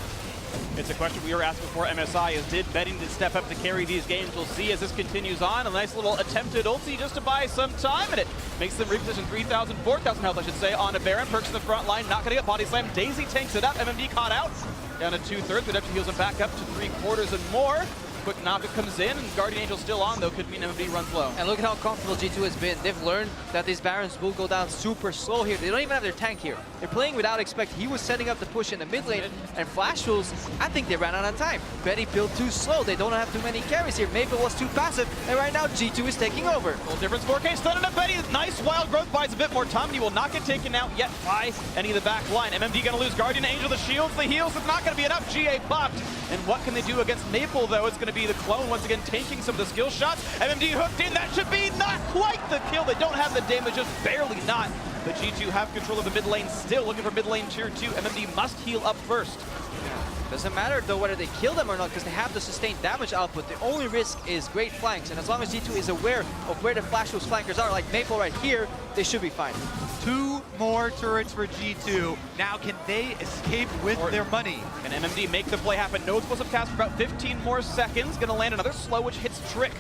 It's a question we were asking before MSI is, did betting to step up to carry these games? We'll see as this continues on. A nice little attempted ulti just to buy some time, and it makes them reposition 3,000, 4,000 health, I should say, on a Baron. Perkz in the front line, not going to get body slam. Daisy tanks it up. MMD caught out. Down to 2/3. Redemption heals him back up to 3/4 and more. Quick Naga comes in, and Guardian Angel still on, though. Could mean MMD runs low. And look at how comfortable G2 has been. They've learned that these Barons will go down super slow here. They don't even have their tank here. They're playing without Expect. He was setting up the push in the mid lane, and Flash Wolves, I think they ran out of time. Betty built too slow. They don't have too many carries here. Maple was too passive, and right now G2 is taking over. Little difference, 4K stunning up Betty. Nice wild growth, buys a bit more time. He will not get taken out yet by any of the back line. MMD gonna lose Guardian Angel, the shields, the heals. It's not gonna be enough. GA popped. And what can they do against Maple, though? It's gonna be the clone once again taking some of the skill shots. MMD hooked in. That should be not quite the kill. They don't have the damage, just barely not. But G2 have control of the mid lane still, looking for mid lane tier 2. MMD must heal up first. Doesn't matter though whether they kill them or not, because they have the sustained damage output. The only risk is great flanks, and as long as G2 is aware of where the Flash Wolves flankers are, like Maple right here, they should be fine. 2 more turrets for G2. Now can they escape with their money? Can MMD make the play happen? No explosive cast for about 15 more seconds. Gonna land another slow, which hits Trick.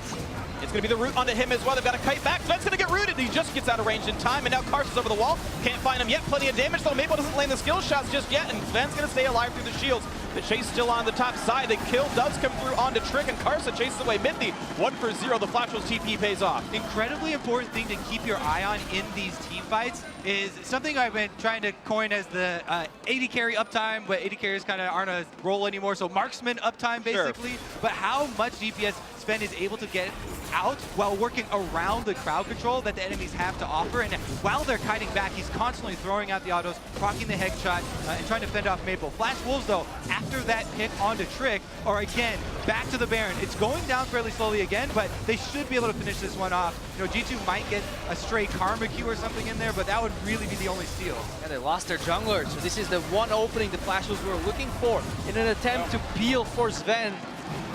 It's going to be the root onto him as well. They've got a kite back. Sven's going to get rooted. He just gets out of range in time, and now Carson's over the wall. Can't find him yet. Plenty of damage, though. Maple doesn't land the skill shots just yet, and Sven's going to stay alive through the shields. The chase still on the top side. The kill does come through onto Trick, and Carson chases away Mithy. 1-for-0. The Flash Wolves TP pays off. Incredibly important thing to keep your eye on in these team fights is something I've been trying to coin as the AD carry uptime, but AD carries kind of aren't a role anymore, so marksman uptime basically. Sure. But how much DPS Sven is able to get out while working around the crowd control that the enemies have to offer, and while they're kiting back, he's constantly throwing out the autos, proccing the headshot, and trying to fend off Maple. Flash Wolves, though, after that pick onto Trick, are again back to the Baron. It's going down fairly slowly again, but they should be able to finish this one off. You know, G2 might get a stray Karma Q or something in there, but that would really be the only steal. And they lost their jungler, so this is the one opening the Flash Wolves were looking for in an attempt to peel for Sven.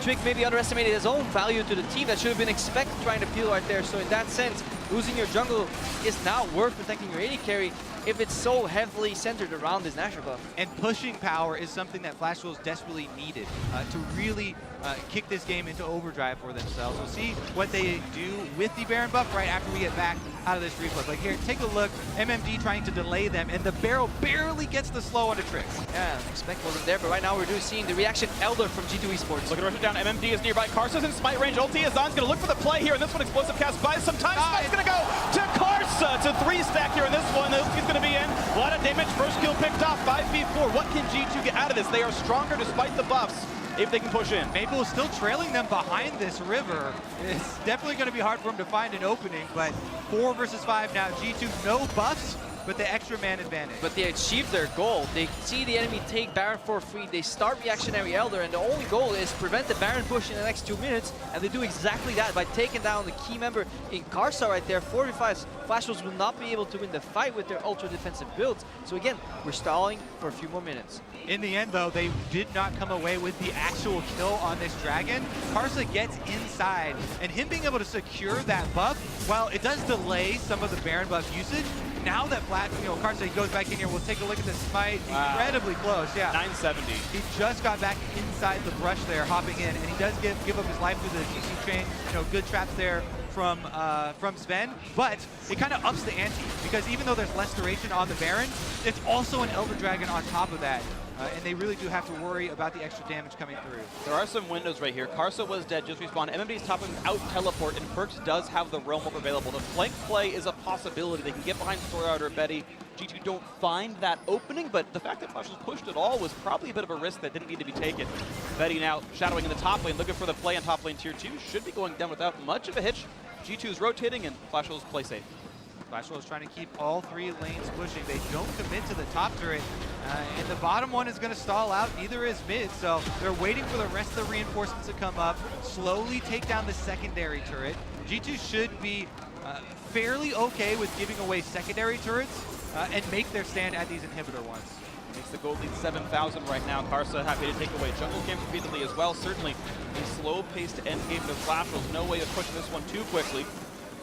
Trick maybe underestimated his own value to the team that should have been expected trying to peel right there. So in that sense, losing your jungle is not worth protecting your AD carry if it's so heavily centered around this Nashor buff. And pushing power is something that Flash Wolves desperately needed to really kick this game into overdrive for themselves. We'll see what they do with the Baron buff right after we get back out of this replay. Like here, take a look, MMD trying to delay them, and the barrel barely gets the slow on the Trick. Yeah, expect wasn't there, but right now we're seeing the reaction Elder from G2 Esports. Looking to rush it down, MMD is nearby, Karsa's in smite range, ulti is on, he's gonna look for the play here, and this one explosive cast buys some time, Smite's gonna go to Karsa, to 3-stack here in this one, he's gonna be in, a lot of damage, first kill picked off, 5v4, what can G2 get out of this? They are stronger despite the buffs, if they can push in. Maple is still trailing them behind this river. It's definitely going to be hard for them to find an opening, but 4 versus 5 now. G2, no buffs, but the extra man advantage. But they achieved their goal. They see the enemy take Baron for free. They start reactionary Elder, and the only goal is prevent the Baron push in the next 2 minutes, and they do exactly that by taking down the key member in Karsa right there. 4v5s. Flash Wolves will not be able to win the fight with their ultra defensive builds. So again, we're stalling for a few more minutes. In the end, though, they did not come away with the actual kill on this dragon. Karsa gets inside, and him being able to secure that buff, while it does delay some of the Baron buff usage, now that Karsa goes back in here, we'll take a look at the smite. Wow. Incredibly close, yeah. 970. He just got back inside the brush there, hopping in, and he does give up his life through the GC chain. You know, good traps there from Sven, but it kind of ups the ante, because even though there's less duration on the Baron, it's also an Elder Dragon on top of that. And they really do have to worry about the extra damage coming through. There are some windows right here. Karsa was dead, just respawned. MMD's top him out teleport, and Perks does have the Realm Warp available. The flank play is a possibility. They can get behind Storyard or Betty. G2 don't find that opening, but the fact that Flash was pushed at all was probably a bit of a risk that didn't need to be taken. Betty now shadowing in the top lane, looking for the play on top lane tier 2. Should be going down without much of a hitch. G2's rotating, and Flash Wolves play safe. Flash Wolves trying to keep all 3 lanes pushing. They don't commit to the top turret, and the bottom one is going to stall out. Neither is mid, so they're waiting for the rest of the reinforcements to come up, slowly take down the secondary turret. G2 should be fairly okay with giving away secondary turrets and make their stand at these inhibitor ones. Makes the gold lead 7,000 right now. Karsa happy to take away jungle camp repeatedly as well. Certainly a slow-paced endgame to Flash Wolves. No way of pushing this one too quickly,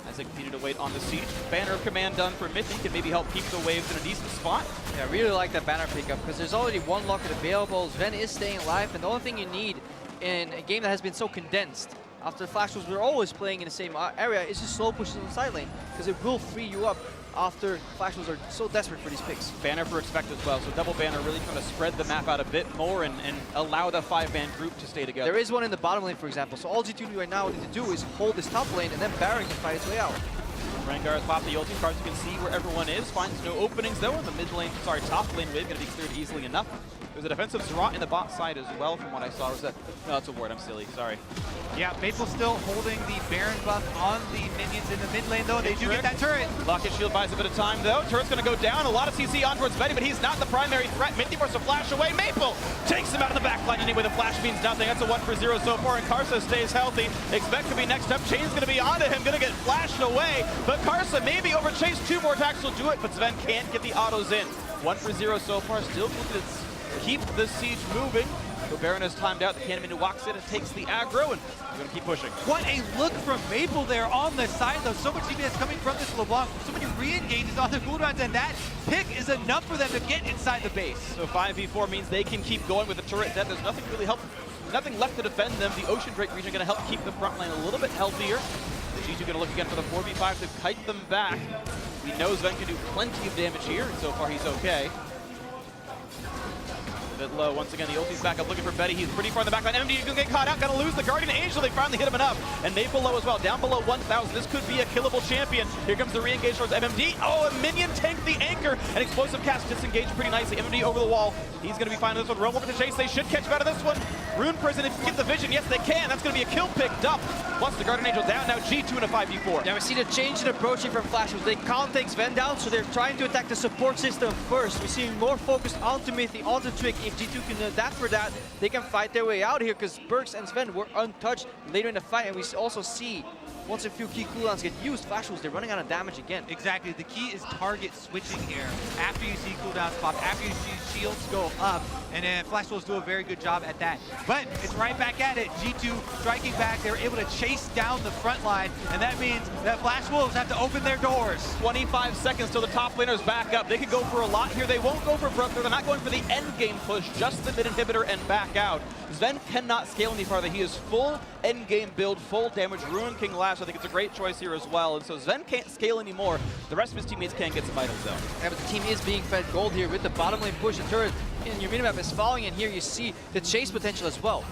as they continue to wait on the siege. Banner of command done for Mithy, can maybe help keep the waves in a decent spot. Yeah, I really like that banner pickup, because there's already one locket available. Sven is staying alive, and the only thing you need in a game that has been so condensed, after the Flash Wolves were always playing in the same area, is just slow pushes on the side lane, because it will free you up after Flash Wolves are so desperate for these picks. Banner for expect as well, so double banner really trying to spread the map out a bit more and allow the 5-man group to stay together. There is one in the bottom lane, for example, so all G2 right now need to do is hold this top lane, and then Baron can fight its way out. Rengar has popped the ulti cards. You can see where everyone is. Finds no openings though in the mid lane. Sorry, top lane wave going to be cleared easily enough. There's a defensive Zerat in the bot side as well, from what I saw. Was that? No, that's a ward. I'm silly. Sorry. Yeah, Maple still holding the Baron buff on the minions in the mid lane though. They do get that turret. Locket shield buys a bit of time though. Turret's going to go down. A lot of CC on towards Betty, but he's not the primary threat. Mithy forced to flash away. Maple takes him out of the back line anyway. The flash means nothing. That's a 1-for-0 so far, and Karsa stays healthy. Expect to be next up. Chain's going to be onto him. Going to get flashed away, but Karsa maybe over Chase. 2 more attacks will do it, but Sven can't get the autos in. 1-for-0 so far. Still looking to keep the siege moving. So Baron is timed out. The Cannon walks in and takes the aggro, and we're going to keep pushing. What a look from Maple there on the side, though. So much DPS coming from this LeBlanc. So many re-engages on the cooldowns, and that pick is enough for them to get inside the base. So 5v4 means they can keep going with the turret dead. There's nothing really nothing left to defend them. The Ocean Drake region going to help keep the front line a little bit healthier. G2 going to look again for the 4v5 to kite them back. We know Sven can do plenty of damage here, and so far he's okay. Bit low. Once again, the ulti's back up looking for Betty. He's pretty far in the back line. MMD is going to get caught out. Going to lose the Guardian Angel. They finally hit him enough. And Maple low as well. Down below 1,000. This could be a killable champion. Here comes the re-engage towards MMD. Oh, a minion tanked the anchor. An explosive cast disengaged pretty nicely. MMD over the wall. He's going to be fine with this one. Roam over to chase. They should catch him out of this one. Rune Prison, if you get the vision, yes, they can. That's going to be a kill picked up. Plus the Guardian Angel down. Now G2 in a 5v4. Now we see the change in approaching from Flash. They can't take Sven down, so they're trying to attack the support system first. We're seeing more focused ultimate, the auto trick. If G2 can adapt for that, they can fight their way out here, because Berks and Sven were untouched later in the fight. And we also see, once a few key cooldowns get used, Flash Wolves, they're running out of damage again. Exactly. The key is target switching here. After you see cooldowns pop, after you see shields go up, and then Flash Wolves do a very good job at that. But it's right back at it. G2 striking back. They were able to chase down the front line, and that means that Flash Wolves have to open their doors. 25 seconds till the top laner's back up. They could go for a lot here. They won't go for Brooker. They're not going for the end game push, just the mid inhibitor and back out. Sven cannot scale any farther. He is full end game build, full damage. Ruin King last. I think it's a great choice here as well. And so Sven can't scale anymore. The rest of his teammates can get some items though. Yeah, but the team is being fed gold here with the bottom lane push. The turret in your minimap is falling, and here you see the chase potential as well.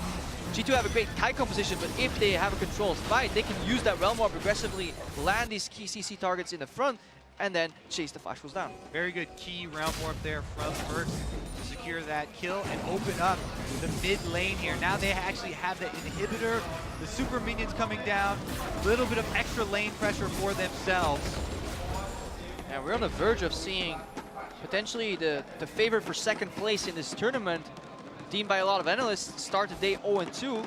G2 have a great kite composition, but if they have a controlled fight, they can use that realm orb aggressively, land these key CC targets in the front, and then chase the Flash Wolves down. Very good key realm orb there from Berks to secure that kill and open up the mid lane here. Now they actually have the inhibitor, the super minions coming down, a little bit of extra lane pressure for themselves. And we're on the verge of seeing potentially the favorite for second place in this tournament, deemed by a lot of analysts, start the day 0-2.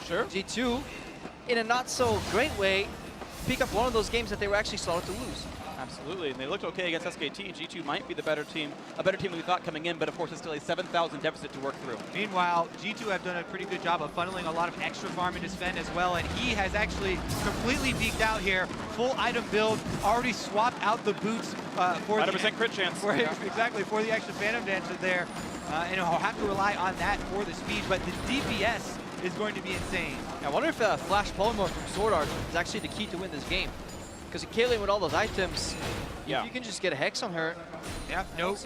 Sure. G2, in a not so great way, pick up one of those games that they were actually slotted to lose. Absolutely, and they looked okay against SKT. G2 might be the better team, a better team than we thought coming in, but of course it's still a 7,000 deficit to work through. Meanwhile, G2 have done a pretty good job of funneling a lot of extra farm into Sven as well, and he has actually completely peaked out here. Full item build, already swapped out the boots for 100% crit chance. Exactly, for the extra Phantom Dancer there, and he'll have to rely on that for the speed, but the DPS is going to be insane. I wonder if Flash Polymorph from Sword Art is actually the key to win this game. Because Kaylin with all those items, you can just get a Hex on her. Yeah, no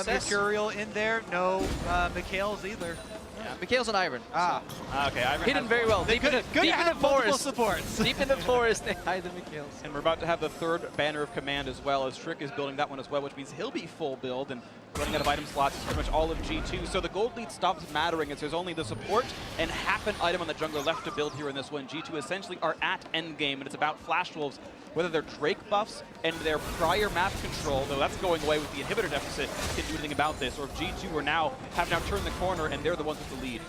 Mercurial in there, no Mikhail's either. Yeah, Mikhail's and Iron. Okay, Iron hidden very well. Deep in the forest. Supports. Deep in the forest, they hide the Mikhail's. And we're about to have the third banner of command as well, as Trick is building that one as well, which means he'll be full build and running out of item slots is pretty much all of G2. So the gold lead stops mattering as there's only the support and half an item on the jungler left to build here in this one. G2 essentially are at endgame, and it's about Flash Wolves, whether their Drake buffs and their prior map control, though that's going away with the inhibitor deficit, can do anything about this, or if G2 have now turned the corner and they're the ones with the lead.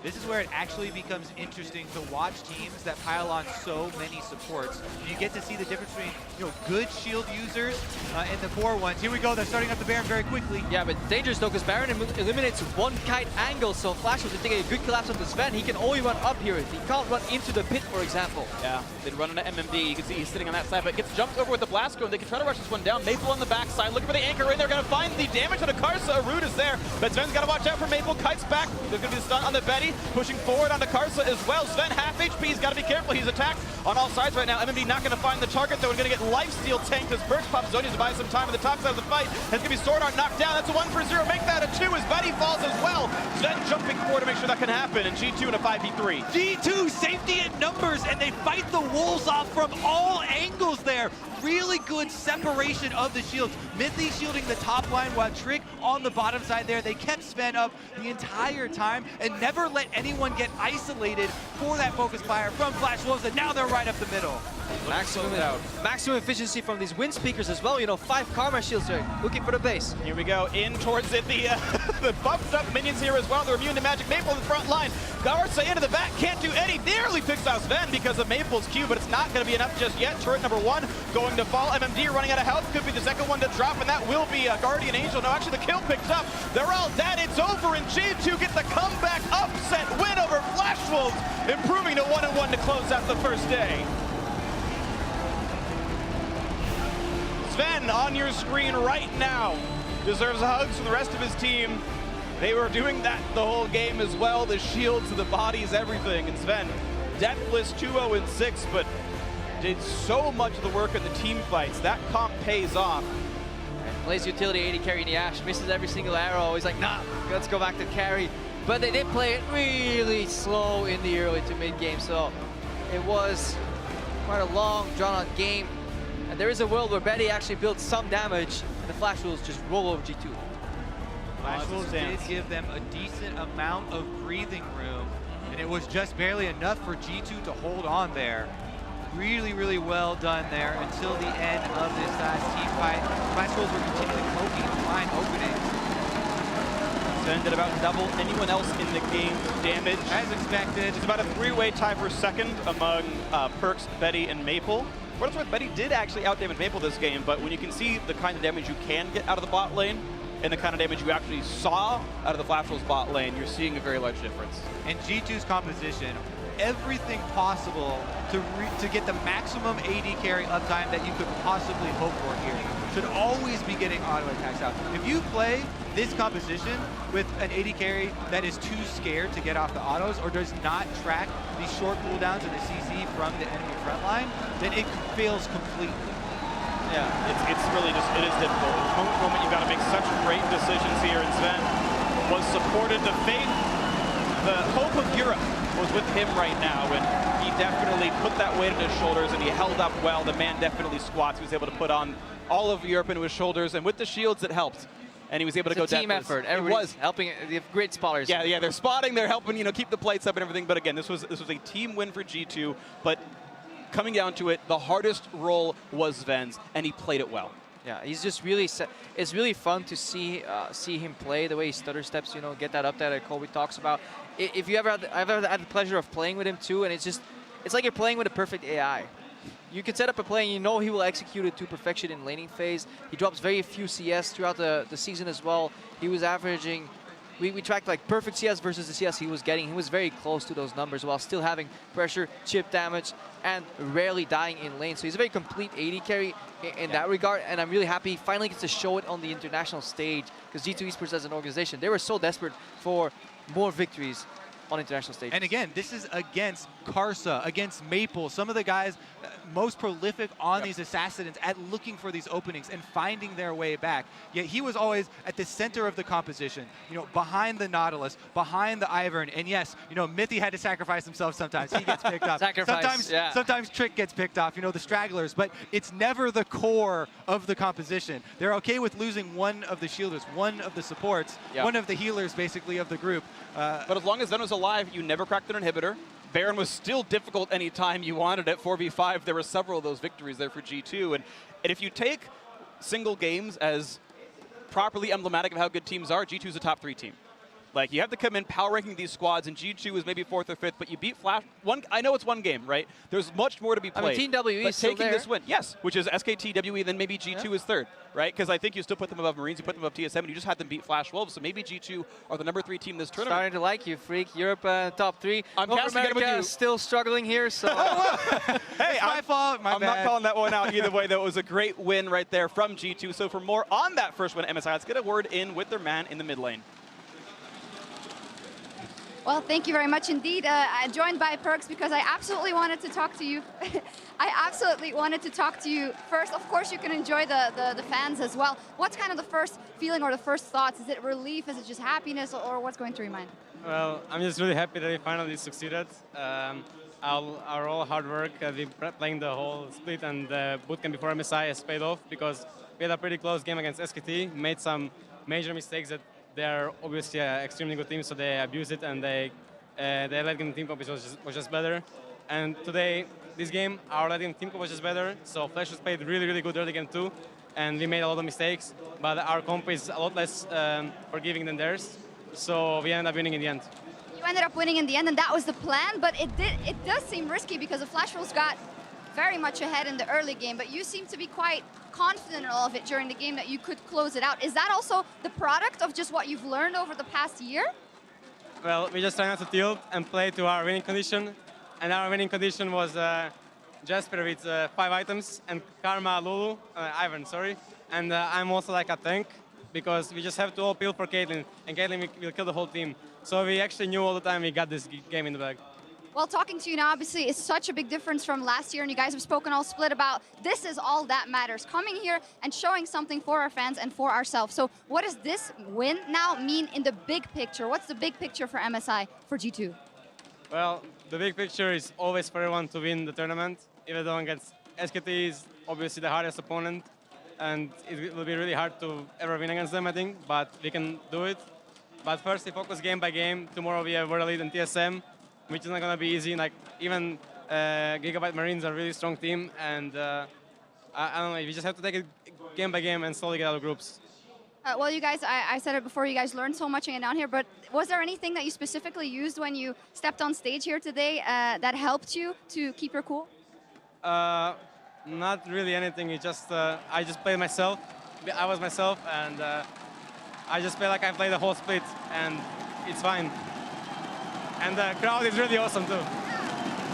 This is where it actually becomes interesting to watch teams that pile on so many supports. You get to see the difference between good shield users and the poor ones. Here we go, they're starting up the Baron very quickly. Yeah, but dangerous though, because Baron eliminates one kite angle, so Flash was taking a good collapse on the Sven. He can only run up here. He can't run into the pit, for example. Yeah, they'd run into MMD. You can see he's sitting on that side, but gets jumped over with the Blasco, and they can try to rush this one down. Maple on the backside, looking for the anchor in there, gonna find the damage on a Karsa. Arud is there, but Sven's gotta watch out for Maple. Kite's back. There's gonna be the stun on the Betty, pushing forward onto Karsa as well. Sven half HP, he's gotta be careful. He's attacked on all sides right now. MMD not gonna find the target though, and gonna get lifesteal tanked as Birch pops Zonius to buy some time on the top side of the fight. It's gonna be Sword Art knocked down. That's a 1-for-0. Make that a 2 as Betty falls as well. Sven jumping forward to make sure that can happen, and G2 in a 5v3. G2 safety in numbers, and they fight the wolves off from all angles there. Really good separation of the shields. Mithy shielding the top line while Trick on the bottom side there. They kept Sven up the entire time and never let anyone get isolated for that focus fire from Flash Wolves, and now they're right up the middle. Maximum efficiency from these wind speakers as well. You know, 5 karma shields here, looking for the base. Here we go, in towards it. The buffed up minions here as well. They're immune to magic. Maple in the front line. Garza into the back, can't do any. Nearly picks out Sven because of Maple's Q, but it's not going to be enough just yet. Turret number 1 going to fall. MMD running out of health. Could be the second one to drop, and that will be a Guardian Angel. No, actually the kill picked up. They're all dead. It's over, and G2 get the comeback upset win over Flash Wolves, improving to 1-1 to close out the first day. Sven on your screen right now deserves hugs from the rest of his team. They were doing that the whole game as well. The shields, the bodies, everything. And Sven, deathless 2-0-6, but did so much of the work in the team fights. That comp pays off. And plays utility 80 carry in the Ash, misses every single arrow. He's like, nah, let's go back to carry. But they did play it really slow in the early to mid game, so it was quite a long, drawn-out game. And there is a world where Betty actually built some damage, and the Flash Wolves just roll over G2. Flash Wolves did give them a decent amount of breathing room, and it was just barely enough for G2 to hold on there. Really, really well done there until the end of this last team fight. Flash Wolves were continually poking and find openings. Sven did about double anyone else in the game's damage. As expected. It's about a 3-way tie for second among Perks, Betty, and Maple. What it's worth, Betty did actually outdamage Maple this game, but when you can see the kind of damage you can get out of the bot lane and the kind of damage you actually saw out of the Flash Wolves bot lane, you're seeing a very large difference. And G2's composition, everything possible to get the maximum AD carry uptime that you could possibly hope for here. Should always be getting auto attacks out. If you play this composition with an AD carry that is too scared to get off the autos or does not track these short cooldowns of the CC from the enemy front line, then it fails completely. Yeah, it's really just, it is difficult. At the moment, you've got to make such great decisions here, and Sven was supported. The fate, the hope of Europe was with him right now, and he definitely put that weight on his shoulders, and he held up well. The man definitely squats. He was able to put on all of Europe into his shoulders, and with the shields, it helped. And he was able to go deathless. Team effort. Everybody's helping. They have great spotters. Yeah, they're spotting. They're helping, you know, keep the plates up and everything. But again, this was a team win for G2. But coming down to it, the hardest role was Sven's, and he played it well. Yeah, he's just really. It's really fun to see him play the way he stutter steps. You know, get that up there that Colby talks about. If you ever I've ever had the pleasure of playing with him too, and it's like you're playing with a perfect AI. You can set up a play and you know he will execute it to perfection in laning phase. He drops very few CS throughout the season as well. He was averaging, we tracked like perfect CS versus the CS he was getting. He was very close to those numbers while still having pressure, chip damage, and rarely dying in lane. So he's a very complete AD carry in that regard, and I'm really happy he finally gets to show it on the international stage, because G2 Esports as an organization, they were so desperate for more victories on international stage. And again, this is against Karsa, against Maple, some of the guys most prolific on these assassins at looking for these openings and finding their way back. Yet he was always at the center of the composition, you know, behind the Nautilus, behind the Ivern. And yes, you know, Mithy had to sacrifice himself sometimes. He gets picked up. Sometimes Trick gets picked off, you know, the stragglers, but it's never the core of the composition. They're okay with losing one of the shielders, one of the supports, one of the healers basically of the group. But as long as Ven was alive, you never cracked an inhibitor. Baron was still difficult anytime you wanted it. 4v5, there were several of those victories there for G2. And if you take single games as properly emblematic of how good teams are, G2 is a top 3 team. Like, you have to come in power ranking these squads, and G2 is maybe 4th or 5th, but you beat Flash. I know it's one game, right? There's much more to be played. I mean, Team WE but is still taking there. this win, yes, which is SKT, then maybe G2 is 3rd, right? Because I think you still put them above Marines, you put them above TSM, and you just had them beat Flash Wolves, so maybe G2 are the number 3 team this tournament. Starting to like you, Freak. Europe top 3. I'm North America is still struggling here, so... Hey, my fault, I'm not calling that one out either way. That was a great win right there from G2. So for more on that first win at MSI, let's get a word in with their man in the mid lane. Well, thank you very much indeed. I'm joined by Perks because I absolutely wanted to talk to you. I absolutely wanted to talk to you. First, of course, you can enjoy the fans as well. What's kind of the first feeling or the first thoughts? Is it relief? Is it just happiness? Or what's going through your mind? Well, I'm just really happy that we finally succeeded. Our all hard work, we've been playing the whole split and the bootcamp before MSI has paid off, because we had a pretty close game against SKT, made some major mistakes that they're obviously an extremely good team, so they abused it, and their late game team competition was just better. And today, this game, our late team was just better. So Flash was played really, really good early game too. And we made a lot of mistakes. But our comp is a lot less forgiving than theirs. So we ended up winning in the end. You ended up winning in the end, and that was the plan, but it does seem risky because the Flash Wolves got very much ahead in the early game, but you seem to be quite confident in all of it during the game that you could close it out. Is that also the product of just what you've learned over the past year? Well, we just try not to tilt and play to our winning condition. And our winning condition was Jasper with 5 items, and Karma, Lulu, Ivan, sorry. And I'm also like a tank, because we just have to all peel for Caitlyn, and Caitlyn will kill the whole team. So we actually knew all the time we got this game in the bag. Well, talking to you now, obviously, is such a big difference from last year, and you guys have spoken all split about this is all that matters, coming here and showing something for our fans and for ourselves. So what does this win now mean in the big picture? What's the big picture for MSI, for G2? Well, the big picture is always for everyone to win the tournament. Even though against SKT is obviously the hardest opponent, and it will be really hard to ever win against them, I think, but we can do it. But first, we focus game by game. Tomorrow we have World Elite and TSM, which is not going to be easy. Like, even Gigabyte Marines are a really strong team, and I don't know, we just have to take it game by game and slowly get out of groups. Well, you guys, I said it before, you guys learned so much getting down here, but was there anything that you specifically used when you stepped on stage here today that helped you to keep your cool? Not really anything. It just I just played myself. I was myself, and I just play like I played the whole split, and it's fine. And the crowd is really awesome too.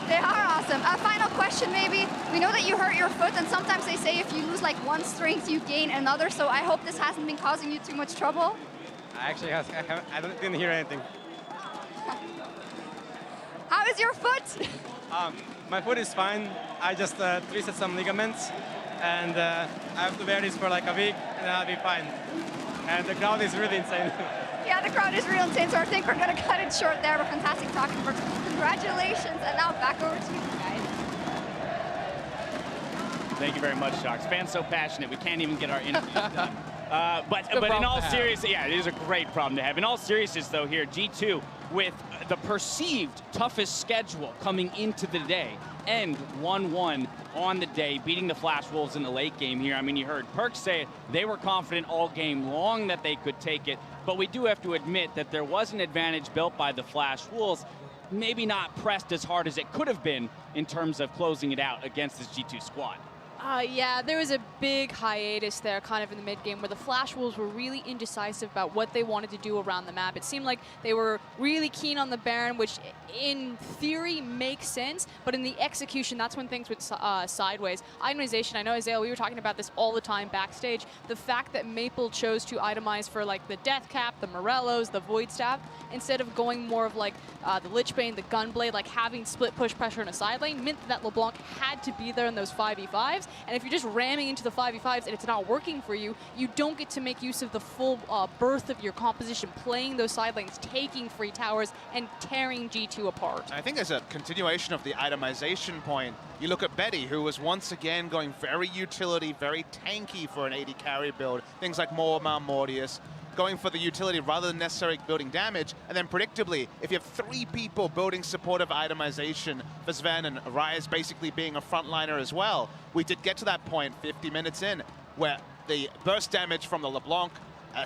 They are awesome. A final question, maybe. We know that you hurt your foot, and sometimes they say if you lose like one strength, you gain another. So I hope this hasn't been causing you too much trouble. I actually didn't hear anything. How is your foot? My foot is fine. I just twisted some ligaments, and I have to wear this for like a week, and then I'll be fine. And the crowd is really insane. Yeah, the crowd is real insane, so I think we're going to cut it short there, but fantastic talking. Congratulations, and now back over to you guys. Thank you very much, Shocks. Fans so passionate, we can't even get our interviews done. But in all seriousness, yeah, it is a great problem to have. In all seriousness, though, here, G2, with the perceived toughest schedule coming into the day, and 1-1 on the day, beating the Flash Wolves in the late game here. I mean, you heard Perk say they were confident all game long that they could take it, but we do have to admit that there was an advantage built by the Flash Wolves, maybe not pressed as hard as it could have been in terms of closing it out against this G2 squad. Yeah, there was a big hiatus there kind of in the mid-game where the Flash Wolves were really indecisive about what they wanted to do around the map. It seemed like they were really keen on the Baron, which in theory makes sense, but in the execution, that's when things went sideways. Itemization, I know, Isaiah, we were talking about this all the time backstage. The fact that Maple chose to itemize for like the Death Cap, the Morellos, the Void Staff, instead of going more of like the Lichbane, the Gunblade, like having split push pressure in a side lane, meant that LeBlanc had to be there in those 5v5s. And if you're just ramming into the 5v5s and it's not working for you, you don't get to make use of the full birth of your composition, playing those side lanes, taking free towers, and tearing G2 apart. I think as a continuation of the itemization point, you look at Betty, who was once again going very utility, very tanky for an AD carry build. Things like Morma, Mortius, going for the utility rather than necessarily building damage. And then predictably, if you have 3 people building supportive itemization for Sven and Arias basically being a frontliner as well, we did get to that point 50 minutes in where the burst damage from the LeBlanc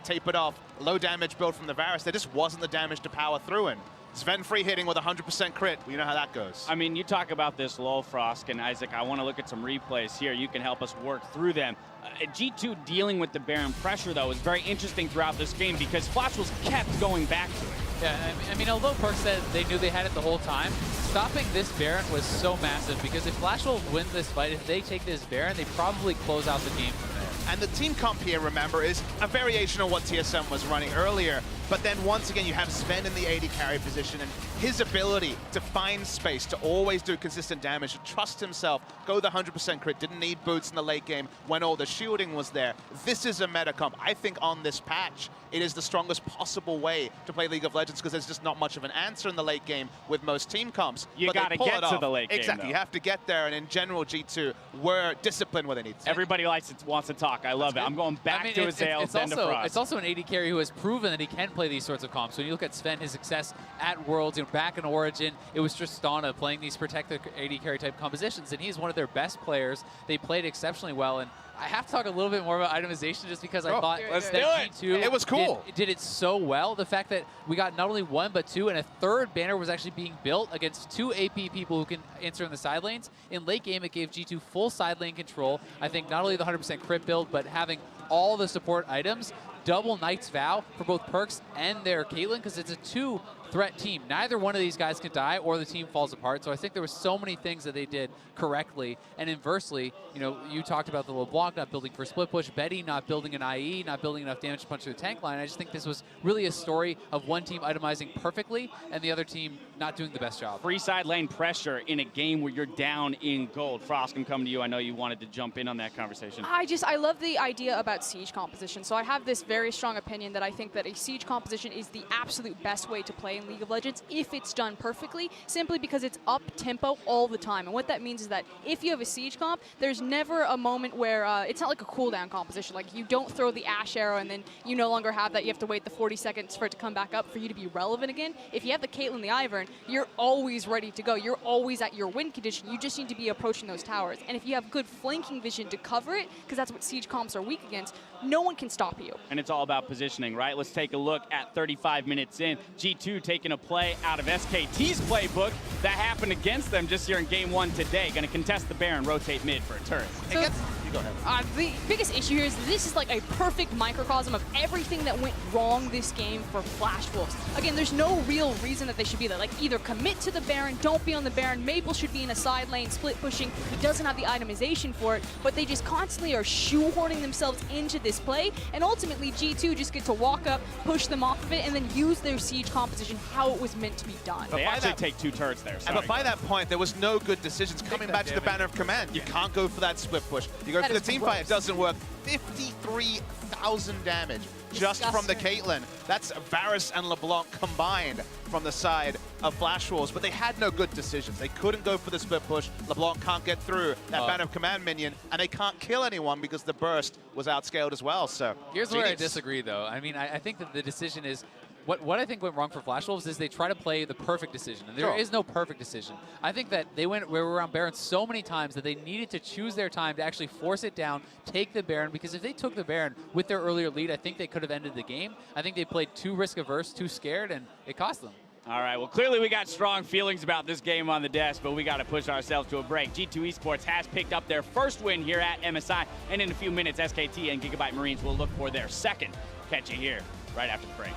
tapered off, low damage build from the Varus, there just wasn't the damage to power through in. Sven free hitting with 100% crit. Well, you know how that goes. I mean, you talk about this low, Frost, and Isaac, I want to look at some replays here. You can help us work through them. G2 dealing with the Baron pressure, though, is very interesting throughout this game because Flash Wolves kept going back to it. Yeah, I mean, although Perk said they knew they had it the whole time, stopping this Baron was so massive because if Flash Wolves win this fight, if they take this Baron, they probably close out the game from there. And the team comp here, remember, is a variation of what TSM was running earlier. But then once again, you have Sven in the AD carry position, and his ability to find space, to always do consistent damage, to trust himself, go the 100% crit, didn't need boots in the late game when all the shielding was there. This is a meta comp. I think on this patch, it is the strongest possible way to play League of Legends because there's just not much of an answer in the late game with most team comps. You got to get to the late game, Exactly, though. you have to get there, and in general, G2 were disciplined where they need to. Everybody wants to talk Shock. I love it. I'm going back to Azael, then to Frost. It's also an AD carry who has proven that he can play these sorts of comps. When you look at Sven, his success at Worlds, back in Origin, it was Tristana playing these protected AD carry type compositions, and he's one of their best players. They played exceptionally well, and I have to talk a little bit more about itemization just because I thought that G2 it was cool. Did it so well. The fact that we got not only one but two, and a third banner was actually being built against two AP people who can answer in the side lanes. In late game, it gave G2 full side lane control. I think not only the 100% crit build, but having all the support items, double Knight's Vow for both Perkz and their Caitlyn, because it's a two-threat team. Neither one of these guys can die or the team falls apart. So I think there were so many things that they did correctly. And inversely, you talked about the LeBlanc not building for split push, Betty not building an IE, not building enough damage to punch through the tank line. I just think this was really a story of one team itemizing perfectly and the other team not doing the best job. Free side lane pressure in a game where you're down in gold. Frost, I'm coming to you. I know you wanted to jump in on that conversation. I love the idea about siege composition. So I have this very strong opinion that I think that a siege composition is the absolute best way to play in League of Legends if it's done perfectly, simply because it's up tempo all the time. And what that means is that if you have a siege comp, there's never a moment where it's not like a cooldown composition. Like you don't throw the Ashe arrow and then you no longer have that. You have to wait the 40 seconds for it to come back up for you to be relevant again. If you have the Caitlyn, the Ivern, you're always ready to go. You're always at your win condition. You just need to be approaching those towers. And if you have good flanking vision to cover it, because that's what siege comps are weak against, no one can stop you. And it's all about positioning, right? Let's take a look at 35 minutes in. G2 taking a play out of SKT's playbook that happened against them just here in game one today. Going to contest the Baron, rotate mid for a turret. So, you go ahead. The biggest issue here is this is like a perfect microcosm of everything that went wrong this game for Flash Wolves. Again, there's no real reason that they should be there. Like either commit to the Baron, don't be on the Baron. Maple should be in a side lane, split pushing. He doesn't have the itemization for it, but they just constantly are shoehorning themselves into this play, and ultimately G2 just get to walk up, push them off of it, and then use their siege composition how it was meant to be done. They actually take two turrets there. But by that point, there was no good decisions coming back to the banner of command. You can't go for that split push. You go for the team fight, it doesn't work. 53,000 damage just from the Caitlyn. That's Varus and LeBlanc combined from the side of Flash Wolves, but they had no good decisions. They couldn't go for the split push. LeBlanc can't get through that banner of command minion, and they can't kill anyone because the burst was outscaled as well. So here's where I disagree, though. I mean, I think that the decision is what I think went wrong for Flash Wolves is they try to play the perfect decision, and there is no perfect decision. I think that they were around Baron so many times that they needed to choose their time to actually force it down, take the Baron, because if they took the Baron with their earlier lead, I think they could have ended the game. I think they played too risk-averse, too scared, and it cost them. All right, well, clearly we got strong feelings about this game on the desk, but we got to push ourselves to a break. G2 Esports has picked up their first win here at MSI, and in a few minutes, SKT and Gigabyte Marines will look for their second. Catch you here right after the break.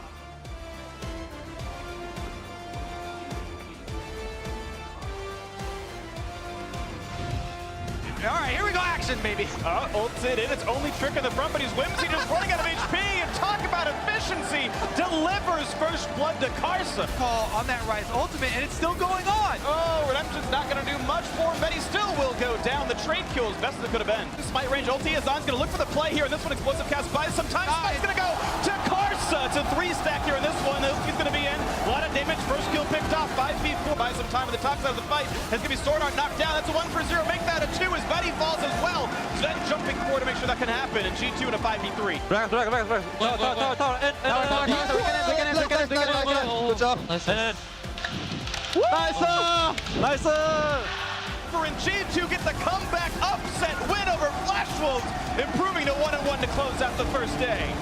All right, here we go, action, baby. Ults it in, its only trick in the front, but he's Whimsy just running out of HP, and talk about efficiency, delivers first blood to Karsa. Call on that Rise ultimate, and it's still going on. Oh, Redemption's not going to do much for him, but he still will go down. The trade kill is best as it could have been. Smite range ulti, Azan's going to look for the play here, and this one explosive cast buys some time. Smite's going to go to Karsa. It's a 3-stack here in this one. He's going to be in. A lot of damage, first kill picked off, 5v4. Buys some time at the top side of the fight. It's going to be Sword Art knocked down. That's a 1-for-0. Make that a 2 as Buddy falls as well. Sven jumping forward to make sure that can happen, and G2 in a 5v3. Good job. Nice. Nice. And G2 get the comeback upset win over Flash Wolves, improving to 1-1 to close out the first day.